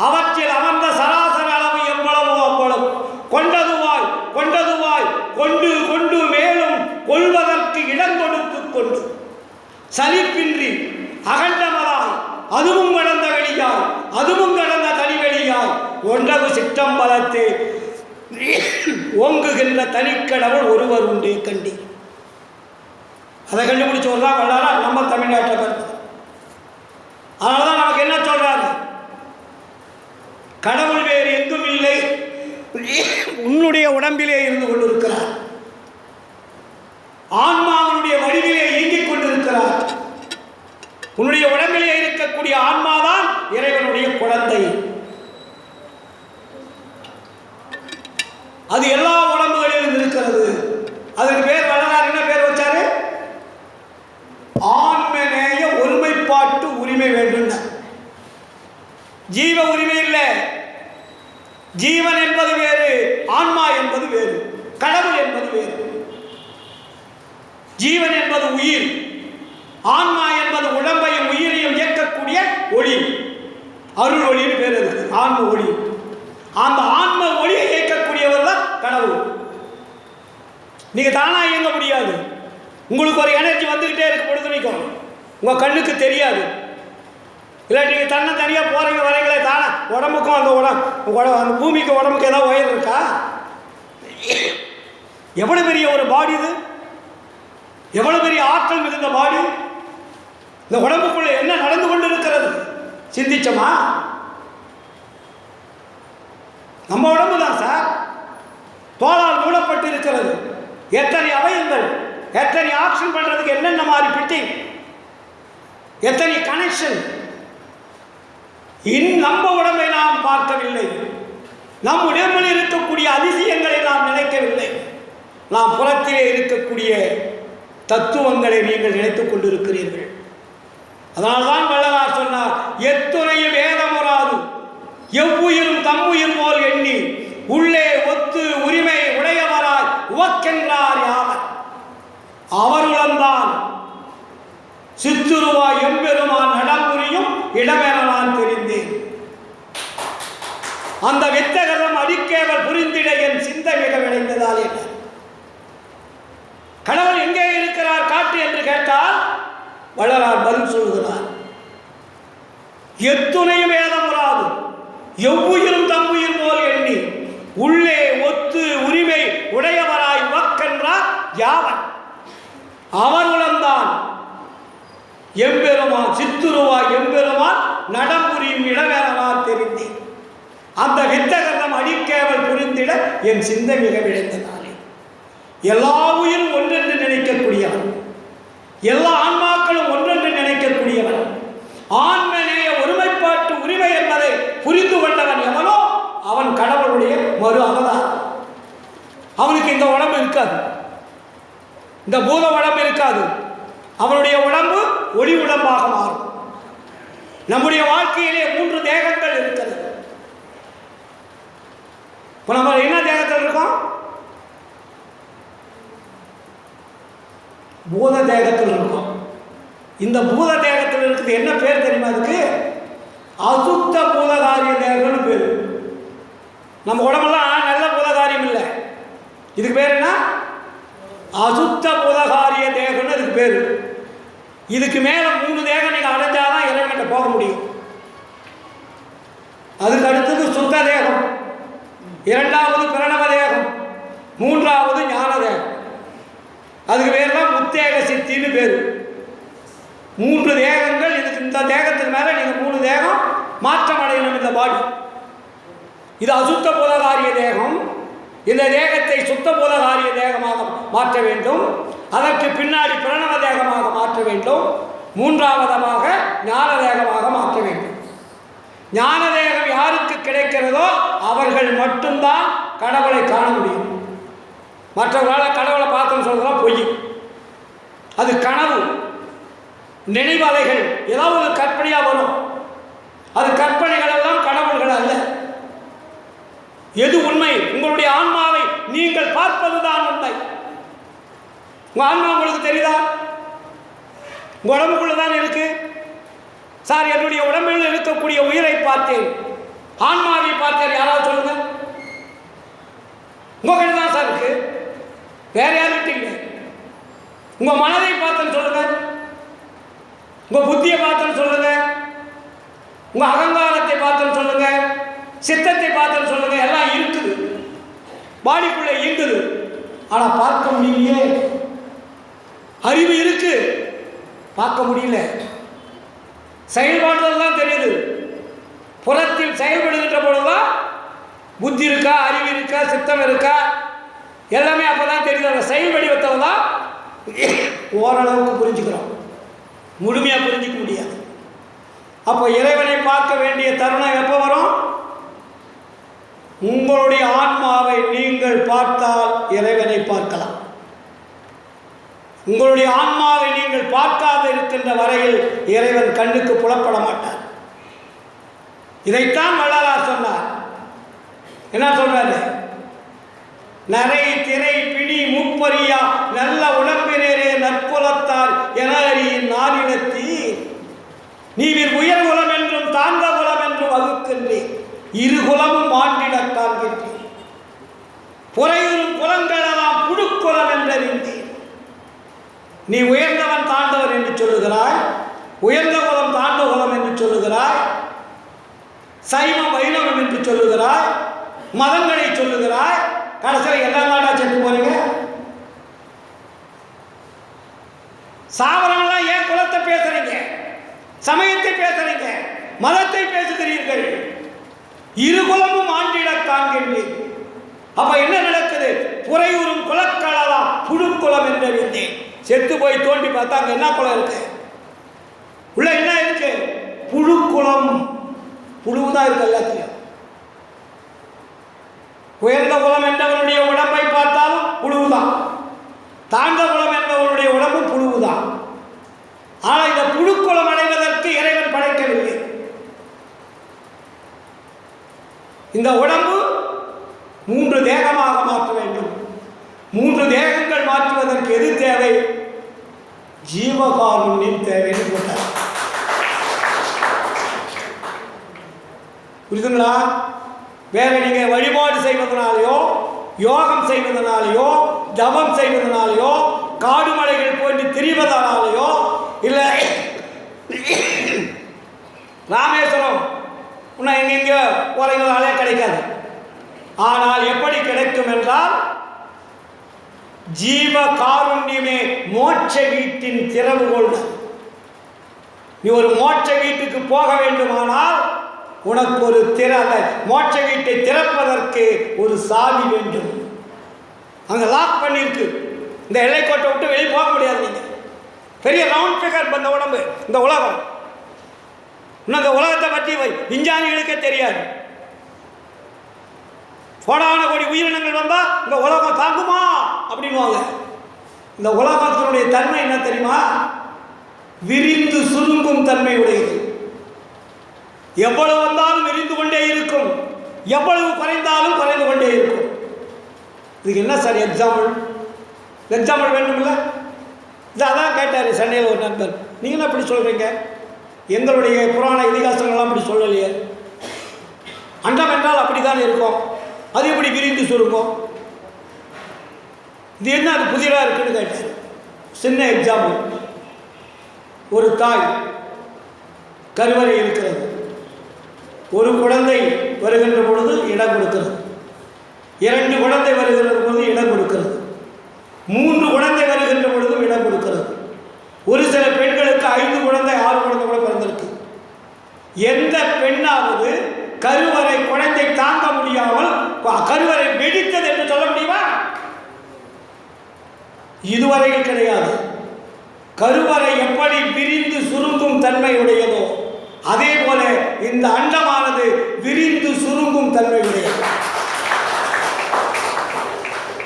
அவற்றில் அமர்ந்த சராசர அளவு எவ்வளவோ அவ்வளவு, கொண்டதுவாய் கொண்டதுவாய் கொண்டு கொண்டு மேலும் கொள்வதற்கு இடம் கொடுத்து கொண்டு சலிப்பின்றி அகண்டமதாய் அதுவும் கடந்த வெளியாய் அதுவும் கடந்த தனிவெளியாய் ஒன்றகு சிற்றம்பலத்தே ஓங்குகின்ற தனிக்கடவுள் ஒருவர் உண்டே கண்டி. அதை கண்டுபிடிச்சு சொல்றான் வள்ளலார் நம்ம தமிழ்நாட்டில் பிறந்தது. அதனாலதான் நமக்கு என்ன சொல்றாரு, கடவுள் வேறு எங்கும் இல்லை, உன்னுடைய உடம்பிலே இருந்து கொண்டிருக்கிறார். ஆன்மாவுடைய வடிவிலே இயங்கிக் கொண்டிருக்கிறார். உன்னுடைய உடம்பிலே இருக்கக்கூடிய ஆன்மாதான் இறைவனுடைய குழந்தை. அது எல்லா உடம்புகளிலும் இருக்கிறது. அதற்கு பேர் வள்ளலார் என்ன பேர் வச்சாரு, ஆன்மநேய ஒருமைப்பாட்டு உரிமை வேண்டும். ஜீவ உரிமை இல்லை. ஜீவன் என்பது வேறு, ஆன்மா என்பது வேறு, கடவுள் என்பது வேறு. ஜீவன் என்பது உயிர், ஆன்மா என்பது உடம்பையும் உயிரையும் இயக்கக்கூடிய ஒளி, அருள் ஒளின்னு பேர் இருக்கு, ஆன்ம ஒளி. அந்த ஆன்ம ஒளியை இயக்கக்கூடியவர் தான் கடவுள். நீங்க தானா இயங்க முடியாது. உங்களுக்கு ஒரு எனர்ஜி வந்துகிட்டே இருக்கு பொழுதுனைக்கும், உங்க கண்ணுக்கு தெரியாது. இல்லை நீங்க தன்னை தனியாக போறீங்க வரீங்களே தானே, உடம்புக்கும் அந்த பூமிக்கு உடம்புக்கு ஏதாவது உயர் இருக்கா? எவ்வளவு பெரிய ஒரு பாடி இது, எவ்வளவு பெரிய ஆற்றல் மிகுந்த பாடி. இந்த உடம்புக்குள்ள என்ன நடந்து கொண்டு இருக்கிறது சிந்திச்சோமா? நம்ம உடம்பு தான் சார் தோளால் மூடப்பட்டு இருக்கிறது. எத்தனை அவயங்கள், எத்தனை ஆக்ஷன் பண்றதுக்கு என்னென்ன மாதிரி பிட்டிங், எத்தனை கனெக்ஷன். நம்ம உடம்பை நாம் பார்க்கவில்லை, நம் உடம்பில் இருக்கக்கூடிய அதிசயங்களை நாம் நினைக்கவில்லை. நாம் புறத்திலே இருக்கக்கூடிய தத்துவங்களை நீங்கள் நினைத்துக் கொண்டிருக்கிறீர்கள். அதனால்தான் வள்ளலார் சொன்னார், எத்துணையும் வேதமுறாது எவ்வுயிரும் தம்முயிர் போல் எண்ணி உள்ளே ஒத்து உரிமை உடையவராய் உவக்கென்றார் யாவர் அவருளந்தான் சித்துருவாய் எம்பெருமான் நடம்புரியும் இடமென நான் தெரிந்தேன். அந்த வித்தகரம் அடிக்கேவல் புரிந்திட என் சிந்தை மிக விளைந்ததால் என்ன. கடவுள் எங்கே இருக்கிறார் காட்டு என்று கேட்டால் வள்ளலார் பதில் சொல்கிறார், எத்துணையும் வேதமுறாது எவ்வுயிரும் தம்முயிர் போல் எண்ணி உள்ளே ஒத்து உரிமை உடையவராய் உவக்கென்றார் யாவர் அவருளந்தான் எம்பெருமான் சித்துருவாய் எம்பெருமான் நடம்புரியும் இடமெனவார் தெரிந்தேன். அந்த வித்தகரம் அடிக்கேவல் புரிந்திட என் சிந்தை மிக விளைந்ததாலே. எல்லா உயிரும் ஒன்றென்று நினைக்கக்கூடியவன், எல்லா ஆன்மாக்களும் ஒன்றென்று நினைக்கக்கூடியவன், ஆன்மநேய ஒருமைப்பாட்டு உரிமை என்பதை புரிந்து கொண்டவன் எவனோ அவன் கடவுளுடைய மறு அவதாரம். அவனுக்கு இந்த உடம்பு இருக்காது, இந்த பூத உடம்பு இருக்காது. அவனுடைய உடம்பு ஒளி உடம்பாக மாறும். நம்முடைய வாழ்க்கையிலே 3 தேகங்கள் இருக்கிறது. இப்போ நம்ம என்ன தேகத்தில் இருக்கோம்? பூத தேகத்தில் இருக்கோம். இந்த பூத தேகத்தில் இருக்குது என்ன பேர் தெரியுமா? அதுக்கு அசுத்த பூதகாரிய தேகம்னு பேர். நம்ம உடம்பெல்லாம் நல்ல பூதகாரியம் இல்லை. இதுக்கு பேர் என்ன? அசுத்த பூதகாரிய தேகம்னு அதுக்கு பேர். இதுக்கு மேலே 3 தேகம் நீங்கள் அடைஞ்சாதான் இறைவன்கிட்ட போக முடியும். அதுக்கு அடுத்தது சுத்த தேகம், 2வது பிரணவ தேகம், 3வது ஞான தேகம். அதுக்கு பேர் தான் முத்தேக சித்தின்னு பேர். 3 தேகங்கள். இதுக்கு இந்த தேகத்துக்கு மேலே நீங்கள் 3 தேகம் மாற்றம் அடையணும். இந்த பாடி இது அசுத்த பூதகாரிய தேகம். இந்த தேகத்தை சுத்த பூதகாரிய தேகமாக மாற்ற வேண்டும். அதற்கு பின்னாடி பிரணவ தேகமாக மாற்ற வேண்டும். 3வதாக ஞான தேகமாக மாற்ற வேண்டும். ஞான தேகம் யாருக்கு கிடைக்கிறதோ அவர்கள் மட்டும்தான் கடவுளை காண முடியும். மற்றவர்களால் கடவுளை பார்த்தோன்னு சொல்றதெல்லாம் பொய். அது கனவு, நினைவலைகள், ஏதாவது ஒரு கற்பனையாக வரும். அது கற்பனைகள் எல்லாம் கடவுள்கள் அல்ல. எது உண்மை? உங்களுடைய ஆன்மாவை நீங்கள் பார்ப்பதுதான் உண்மை. உங்கள் ஆன்மா உங்களுக்கு தெரியுதா? உங்கள் உடம்புக்குள்ள தான் இருக்கு. சார், என்னுடைய உடம்பில் இருக்கக்கூடிய உயிரை பார்த்தேன், ஆன்மாவை பார்த்தேன், யாராவது சொல்லுங்க. உங்ககிட்ட தான் சார் இருக்கு, வேற யாருக்கிட்ட இல்லை. உங்கள் மனதை பார்த்தேன்னு சொல்லுங்க, உங்கள் புத்தியை பார்த்தேன்னு சொல்லுங்க, உங்கள் அகங்காரத்தை பார்த்தேன்னு சொல்லுங்க, சித்தத்தை பார்த்தேன்னு சொல்லுங்க. எல்லாம் இருக்குது, பாடிக்குள்ளே இருக்குது. ஆனால் பார்க்க முடியலையே. அறிவு இருக்கு, பார்க்க முடியல. செயல்பாடுகள் தான் தெரியுது. புறத்தில் செயல்படுகின்ற பொழுதுதான் புத்தி இருக்கா, அறிவு இருக்கா, சித்தம் இருக்கா, எல்லாமே அப்போதான் தெரியுது. அந்த செயல் வடிவத்தில் தான் ஓரளவுக்கு புரிஞ்சுக்கிறோம், முழுமையாக புரிஞ்சிக்க முடியாது. அப்போ இறைவனை பார்க்க வேண்டிய தருணம் எப்போ வரும்? உங்களுடைய ஆன்மாவை நீங்கள் பார்த்தால் இறைவனை பார்க்கலாம். உங்களுடைய ஆன்மாவை நீங்கள் பார்க்காத இருக்கின்ற வரையில் இறைவன் கண்ணுக்கு புலப்பட மாட்டார். இதைத்தான் வள்ளலார் சொன்னார். என்ன சொல்றாரு? நரை திரை பிணி முப்பரியா நல்ல உடம்பினரே நற்புலத்தார் என அறியின் நானிலத்தி நீவிர் உயர் குலம் என்றும் தாழ்ந்த குலம் என்றும் வகுக்கின்றேன், 2 குலமும் ஆண்டிட காண்கின்றேன், புறையுறும் குலங்களெல்லாம் புடுக்குலம் என்றறிந்தேன். நீ உயர்ந்தவன் தாழ்ந்தவன் என்று சொல்லுகிறாய், உயர்ந்த குலம் தாழ்ந்த குலம் என்று சொல்லுகிறாய், சைவம் வைணவம் என்று சொல்லுகிறாய், மதங்களை சொல்லுகிறாய். கடைசியில் எல்லா நாடா சென்று போறீங்க. சாவரங்களாம் ஏன் குலத்தை பேசுறீங்க, சமயத்தை பேசுறீங்க, மதத்தை பேசுகிறீர்கள்? 2 குலமும் ஆண்டிட காண்கின்றேன். அப்ப என்ன நடக்குது? புறையுறும் குலக்களலாம் புழுக்குளம் என்றறிந்தேன். செத்து போய் தோண்டி பார்த்தா அங்க என்ன குளம் இருக்கு? உள்ள என்ன இருக்கு? புழுக்குளம். புழுவுதான் இருக்கு எல்லாத்தையும். உயர்ந்த குலம் என்றவனுடைய உடம்பை பார்த்தாலும் புழுவுதான், தாழ்ந்த குலம் என்பவனுடைய உடம்பு புழுவுதான். ஆனால் இந்த புழுக்குளம் அடைவதற்கு இறைவன் படைக்கவில்லை. இந்த உடம்பு 3 தேகமாக மாற்ற வேண்டும். 3 தேகங்கள் மாற்றுவதற்கு எது தேவை? ஜீவகாருண்யம் தேவைன்னு போட்டார். புரியுதுங்களா? வேற நீங்க வழிபாடு செய்வதனாலேயோ, யோகம் செய்வதனாலேயோ, ஜபம் செய்வதனாலேயோ, காடு மலைகள் போன்று திரிவதனாலேயோ, இல்லை ராமேஸ்வரம் இன்னும் எங்கெங்க போறீங்களாலே கிடைக்காது. ஆனால் எப்படி கிடைக்கும் என்றால், ஜீவ காருண்யமே மோட்ச வீட்டின் திறவுகோல். நீ ஒரு மோட்ச வீட்டுக்கு போக வேண்டுமானால் உனக்கு ஒரு மோட்ச வீட்டை திறப்பதற்கு ஒரு சாவி வேண்டும். அங்கே லாக் பண்ணிருக்கு. இந்த எல்லைக்கோட்டை விட்டு வெளியே போக முடியாது. நீங்கள் பெரிய ரவுண்ட் ஃபிகர் இந்த உடம்பு, இந்த உலகம். இன்னும் இந்த உலகத்தை பற்றி விஞ்ஞானிகளுக்கே தெரியாது. கோடான கோடி உயிரினங்கள் வந்தால் இந்த உலகம் தாங்குமா அப்படின்வாங்க. இந்த உலகத்தினுடைய தன்மை என்ன தெரியுமா? விரிந்து சுருங்கும் தன்மை உடையது. எவ்வளவு வந்தாலும் விரிந்து கொண்டே இருக்கும், எவ்வளவு குறைந்தாலும் குறைந்து கொண்டே இருக்கும். இதுக்கு என்ன சார் எக்ஸாம்பிள்? எக்ஸாம்பிள் வேண்டுமில்ல? இது அதான் கேட்டார் சென்னையில் ஒரு நண்பர், நீங்களும் அப்படி சொல்கிறீங்க, எங்களுடைய புராண இதிகாசங்கள்லாம் அப்படி சொல்லலையே, அண்டம் என்றால் அப்படி தானே இருக்கும், அது எப்படி விரிந்து சுருக்கும், இது என்ன அது புதிராக இருக்குன்னு கேட்டார். சின்ன எக்ஸாம்பிள், ஒரு தாய் கருவறை இருக்கிறது, ஒரு குழந்தை வருகின்ற பொழுது இடம் கொடுக்கிறது, 2 குழந்தை வருகின்ற பொழுது இடம் கொடுக்கிறது, 3 குழந்தை வருகின்ற பொழுதும் இடம் கொடுக்கிறது. ஒரு சில பெண்களுக்கு 5 குழந்தை 6 குழந்தை கூட பிறந்திருக்கு. எந்த பெண்ணாவது கருவறை குழந்தை தாங்க முடியாமல் கருவறை வெடித்தது என்று சொல்ல முடியுமா? இதுவரையில் கிடையாது. கருவறை எப்படி விரிந்து சுருங்கும் தன்மையுடையதோ அதே போல இந்த அண்டமானது விரிந்து சுருங்கும் தன்மையுடையது.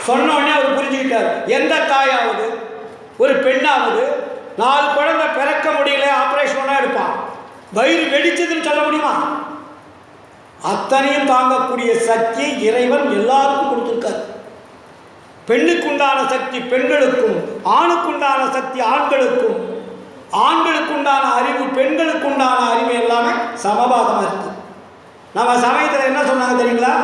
சொன்ன உடனே அவர் புரிஞ்சுக்கிட்டார். எந்த தாயாவது ஒரு பெண்ணாவது 4 குழந்தை பிறக்க முடியல, ஆப்ரேஷன் எடுப்பான், வயிறு வெடிச்சதுன்னு சொல்ல முடியுமா? அத்தனையும் தாங்கக்கூடிய சக்தியை இறைவன் எல்லாருக்கும் கொடுத்திருக்கார். பெண்ணுக்குண்டான சக்தி பெண்களுக்கும், ஆணுக்குண்டான சக்தி ஆண்களுக்கும், ஆண்களுக்குண்டான அறிவு பெண்களுக்குண்டான அறிவு எல்லாமே சமபாகமாக இருக்கு. நம்ம சமயத்தில் என்ன சொன்னாங்க தெரியுங்களா?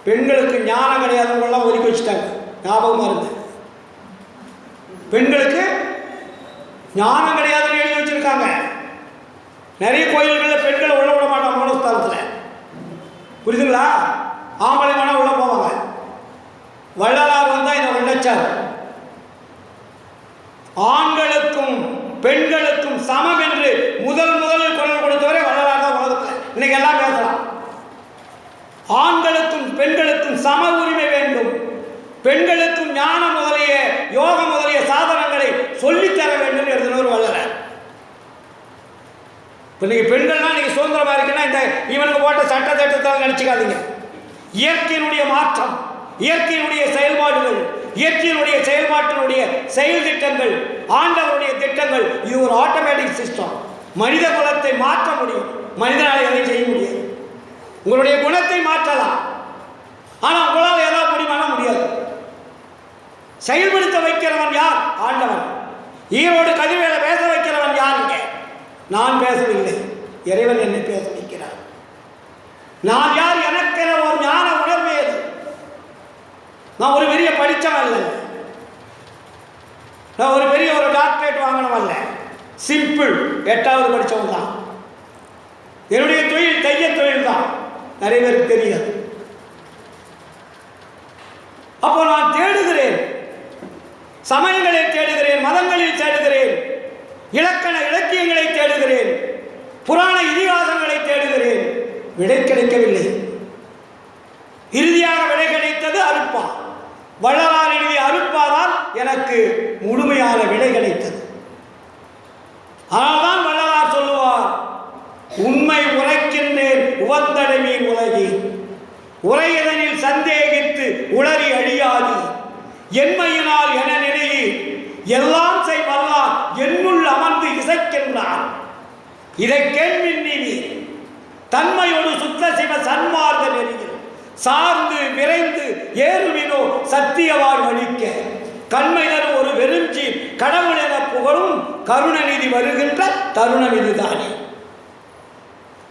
பெண்களுக்கு ஞானம் கிடையாதுங்கெல்லாம் ஒதுக்கி வச்சுட்டாங்க. ஞாபகமாக இருக்கு, பெண்களுக்கு ஞானம் கிடையாதுன்னு எழுதி வச்சிருக்காங்க. நிறைய கோயில்களில் பெண்களை உள்ள விட மாட்டாங்க மூலஸ்தானத்தில், புரியுதுங்களா? ஆம்பளை வேணா உள்ள போவாங்க. வள்ளலார் வந்தால் இதை உள்ளச்சார், ஆண்களுக்கும் பெண்களுக்கும் சமம் என்று முதலில் குரல் கொடுத்தவரே வள்ளலார் தான் உலகத்தில். இன்னைக்கு எல்லாம் பேசலாம், ஆண்களுக்கும் பெண்களுக்கும் சம உரிமை வேண்டும், பெண்களுக்கும் ஞானம் முதலிய யோகம் முதலிய சாதனங்களை சொல்லித்தர வேண்டும் எழுதினவர் வள்ளலார். இப்போ நீங்கள் பெண்கள்லாம் நீங்கள் சுதந்திரமாக இருக்குன்னா இந்த இவனுக்கு போட்ட சட்ட திட்டத்தால் நினச்சிக்காதீங்க. இயற்கையினுடைய மாற்றம், இயற்கையினுடைய செயல்பாடுகள், இயற்கையினுடைய செயல்பாட்டினுடைய செயல் திட்டங்கள், ஆண்டவருடைய திட்டங்கள், இது ஒரு ஆட்டோமேட்டிக் சிஸ்டம். மனித குலத்தை மாற்ற முடியும், மனிதனால் எதையும் செய்ய முடியாது. உங்களுடைய குணத்தை மாற்றலாம், ஆனால் உங்களால் ஏதாவது முடியுமானா முடியாது. செயல்படுத்த வைக்கிறவன் யார்? ஆண்டவன். ஈரோடு கதிர்வேலை பேச வைக்கிறவன் யார்? இங்கே நான் பேசவில்லை, இறைவன் என்னை பேச வைக்கிறார். நான் யார்? எனக்கென ஒரு ஞான உணர்வு ஏது. நான் ஒரு பெரிய படித்தவன் அல்ல, நான் ஒரு பெரிய ஒரு டாக்டரேட் வாங்கினவன் அல்ல, சிம்பிள் 8வது படித்தவன் தான். என்னுடைய தொழில் தைய தொழில் தான், நிறைய பேருக்கு தெரியாது. அப்போ நான் தேடுகிறேன், சமயங்களை தேடுகிறேன், மதங்களில் தேடுகிறேன், இலக்கண இலக்கியங்களை தேடுகிறேன், புராண இதிகாசங்களை தேடுகிறேன். விடை கிடைக்கவில்லை. இறுதியாக விடை கிடைத்தது அருட்பா. வள்ளலார் எழுதிய அருட்பாதான் எனக்கு முழுமையான விடை கிடைத்தது. அதனால்தான் வள்ளலார் சொல்லுவார், உண்மை உரைக்கின்றேன் உவந்தடைமீன் உலகி, உரையதனில் சந்தேகித்து உளறி அழியாது, என்மையினால் என நினையி எல்லாம் செய் வல்லான் என்னுள் அமர்ந்து இசைக்கின்றான். இதை கேள்வின் நீவி தன்மையோடு சுத்த சிவ சன்மார்க்க நெறியில் சார்ந்து விரைந்து ஏறுவினோ சத்தியவாய் வலிக்க கண்மை தரும் ஒரு வெறுஞ்சி கடவுள் என புகழும் கருணநிதி வருகின்ற தருணம் இதுதானே.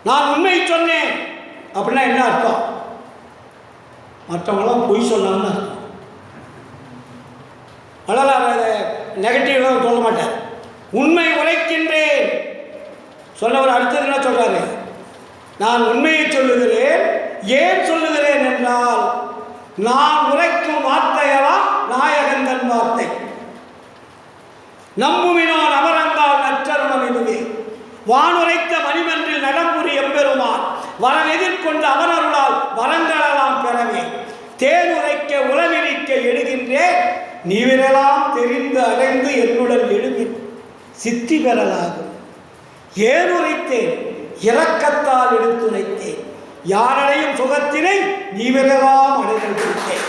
நான் உண்மை சொன்னேன் அப்படின்னா என்ன அர்த்தம்? மற்றவங்களாம் பொய் சொன்னான்னு அர்த்தம். வள்ளலார் அதை நெகட்டிவ்லாம் சொல்ல மாட்டார். உண்மை உரைக்கின்றேன் சொன்னவர் அடுத்தது என்ன சொல்றாரு? நான் உண்மையை சொல்லுகிறேன். ஏன் சொல்லுகிறேன் என்றால், நான் உரைக்கும் வார்த்தையெல்லாம் நாயகன் தன் வார்த்தை. நம்புமினோ நவரங்கால் நச்சருணம் இதுவே வானுரைத்த மணிமன்றில் நடம்புரி எம்பெருமான் வரம் எதிர்கொண்டு அவனருளால் வரங்களெல்லாம் பெறவே தேனுரைக்க உளவிரிக்க எழுகின்றேன் நீவிரெல்லாம் தெரிந்து அடைந்து என்னுடன் எழுமின் சித்தி பெறலாகும். ஏன் உரைத்தேன்? இரக்கத்தால் எடுத்துரைத்தேன். யாரடையும் சுகத்தினை நீவிரெல்லாம் அடைந்தேன்.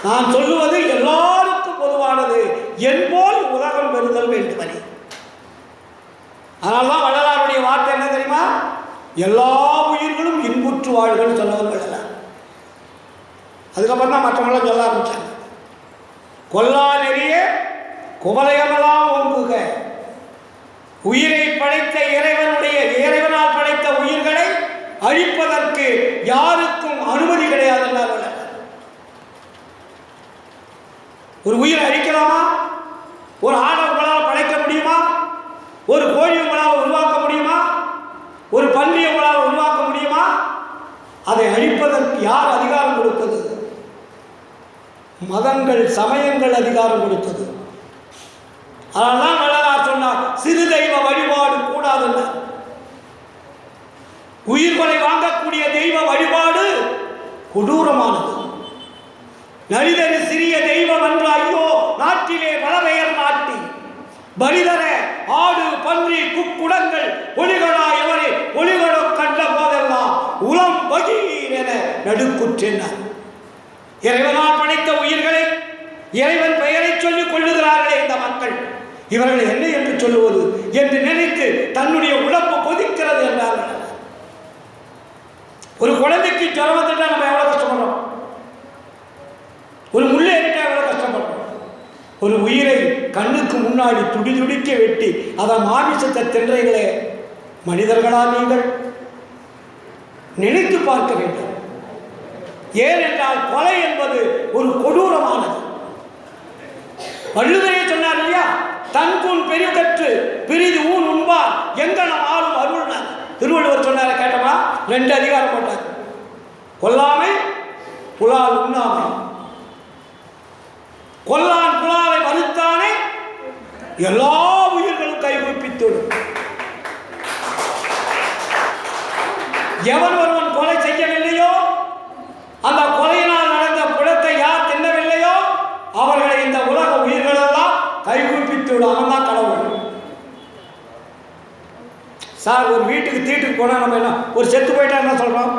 நான் சொல்லுவது எல்லாருக்கும் பொதுவானது, என்போல் உலகம் பெறுதல் வேண்டுமனே. அதனால்தான் வள்ளலாருடைய வார்த்தை எல்லா உயிர்களும் இன்புற்று வாழ்கள்னு சொன்னவர்கள் எல்லாம். அதுக்கப்புறம் தான் மற்றவங்களாம் சொல்ல ஆரம்பித்தாங்க. கொல்லா நெறிய குவலயமெல்லாம் ஓங்குக. உயிரை படைத்த இறைவனால் படைத்த உயிர்களை அழிப்பதற்கு யாருக்கும் அனுமதி கிடையாது என்றார்கள். ஒரு உயிரை அழிக்கலாமா? ஒரு ஆடை உங்களால் படைக்க முடியுமா? ஒரு கோழி உங்களால் உருவாக்க முடியுமா? ஒரு பன்றியை உங்களால் உருவாக்க முடியுமா? அதை அழிப்பதற்கு யார் அதிகாரம் கொடுத்தது? மதங்கள், சமயங்கள் அதிகாரம் கொடுத்தது. அதனால்தான் வள்ளலார் சொன்னார், சிறு தெய்வ வழிபாடு கூடாதுன்னு. உயிர்களை வாங்கக்கூடிய தெய்வ வழிபாடு கொடூரமானது. நலிதரு சிறிய தெய்வம் என்று ஐயோ நாட்டிலே பலபெயர் நாட்டி பலிதர ஆடு பன்றி குக்குடங்கள் ஒளிகளா எவரே ஒளிகளோ கண்ட போதெல்லாம் உளம் பகீர் என நடுக்குற்றென்னார். இறைவனால் படைத்த உயிர்களை இறைவன் பெயரை சொல்லிக் கொள்ளுகிறார்களே இந்த மக்கள், இவர்கள் என்ன என்று சொல்லுவது என்று நினைத்து தன்னுடைய உடம்பு கொதிக்கிறது என்றார்கள். ஒரு குழந்தைக்கு ஜுரம் வந்துட்டா நம்ம எவ்வளவு கஷ்டப்படுறோம்? ஒரு முள்ளை ஏறிட்டா எவ்வளவு கஷ்டப்படுறோம்? ஒரு உயிரை கண்ணுக்கு முன்னாடி துடி துடிக்க வெட்டி அதை மாமிசத்தை தின்றீங்களே, மனிதர்களா நீங்கள்? நினைத்து பார்க்க வேண்டும். ஏனென்றால் கொலை என்பது ஒரு கொடூரமானது. வள்ளுவரே சொன்னார் இல்லையா, தன்கூன் பெருகற்று பிரிது ஊன் உண்பார் எங்கனம் ஆளும் அருள்னார். திருவள்ளுவர் சொன்னார கேட்டமா? 2 அதிகாரம் போட்டார். கொல்லாமை புலால் உண்ணாமை. கொல்லான் புலாலை மறுத்தானே எல்லா உயிர்களும் கைகூப்பித்துடும். எவன் ஒருவன் கொலை செய்யவில்லையோ, அந்த கொலையினால் நடந்த புலத்தை யார் தின்னவில்லையோ அவர்களை இந்த உலக உயிர்களெல்லாம் கைகூப்பித்துடும். அவன் தான் கடவுள். சார், ஒரு வீட்டுக்கு தீட்டுக்கு போனால் நம்ம என்ன, ஒரு செத்து போயிட்டா என்ன சொல்கிறோம்?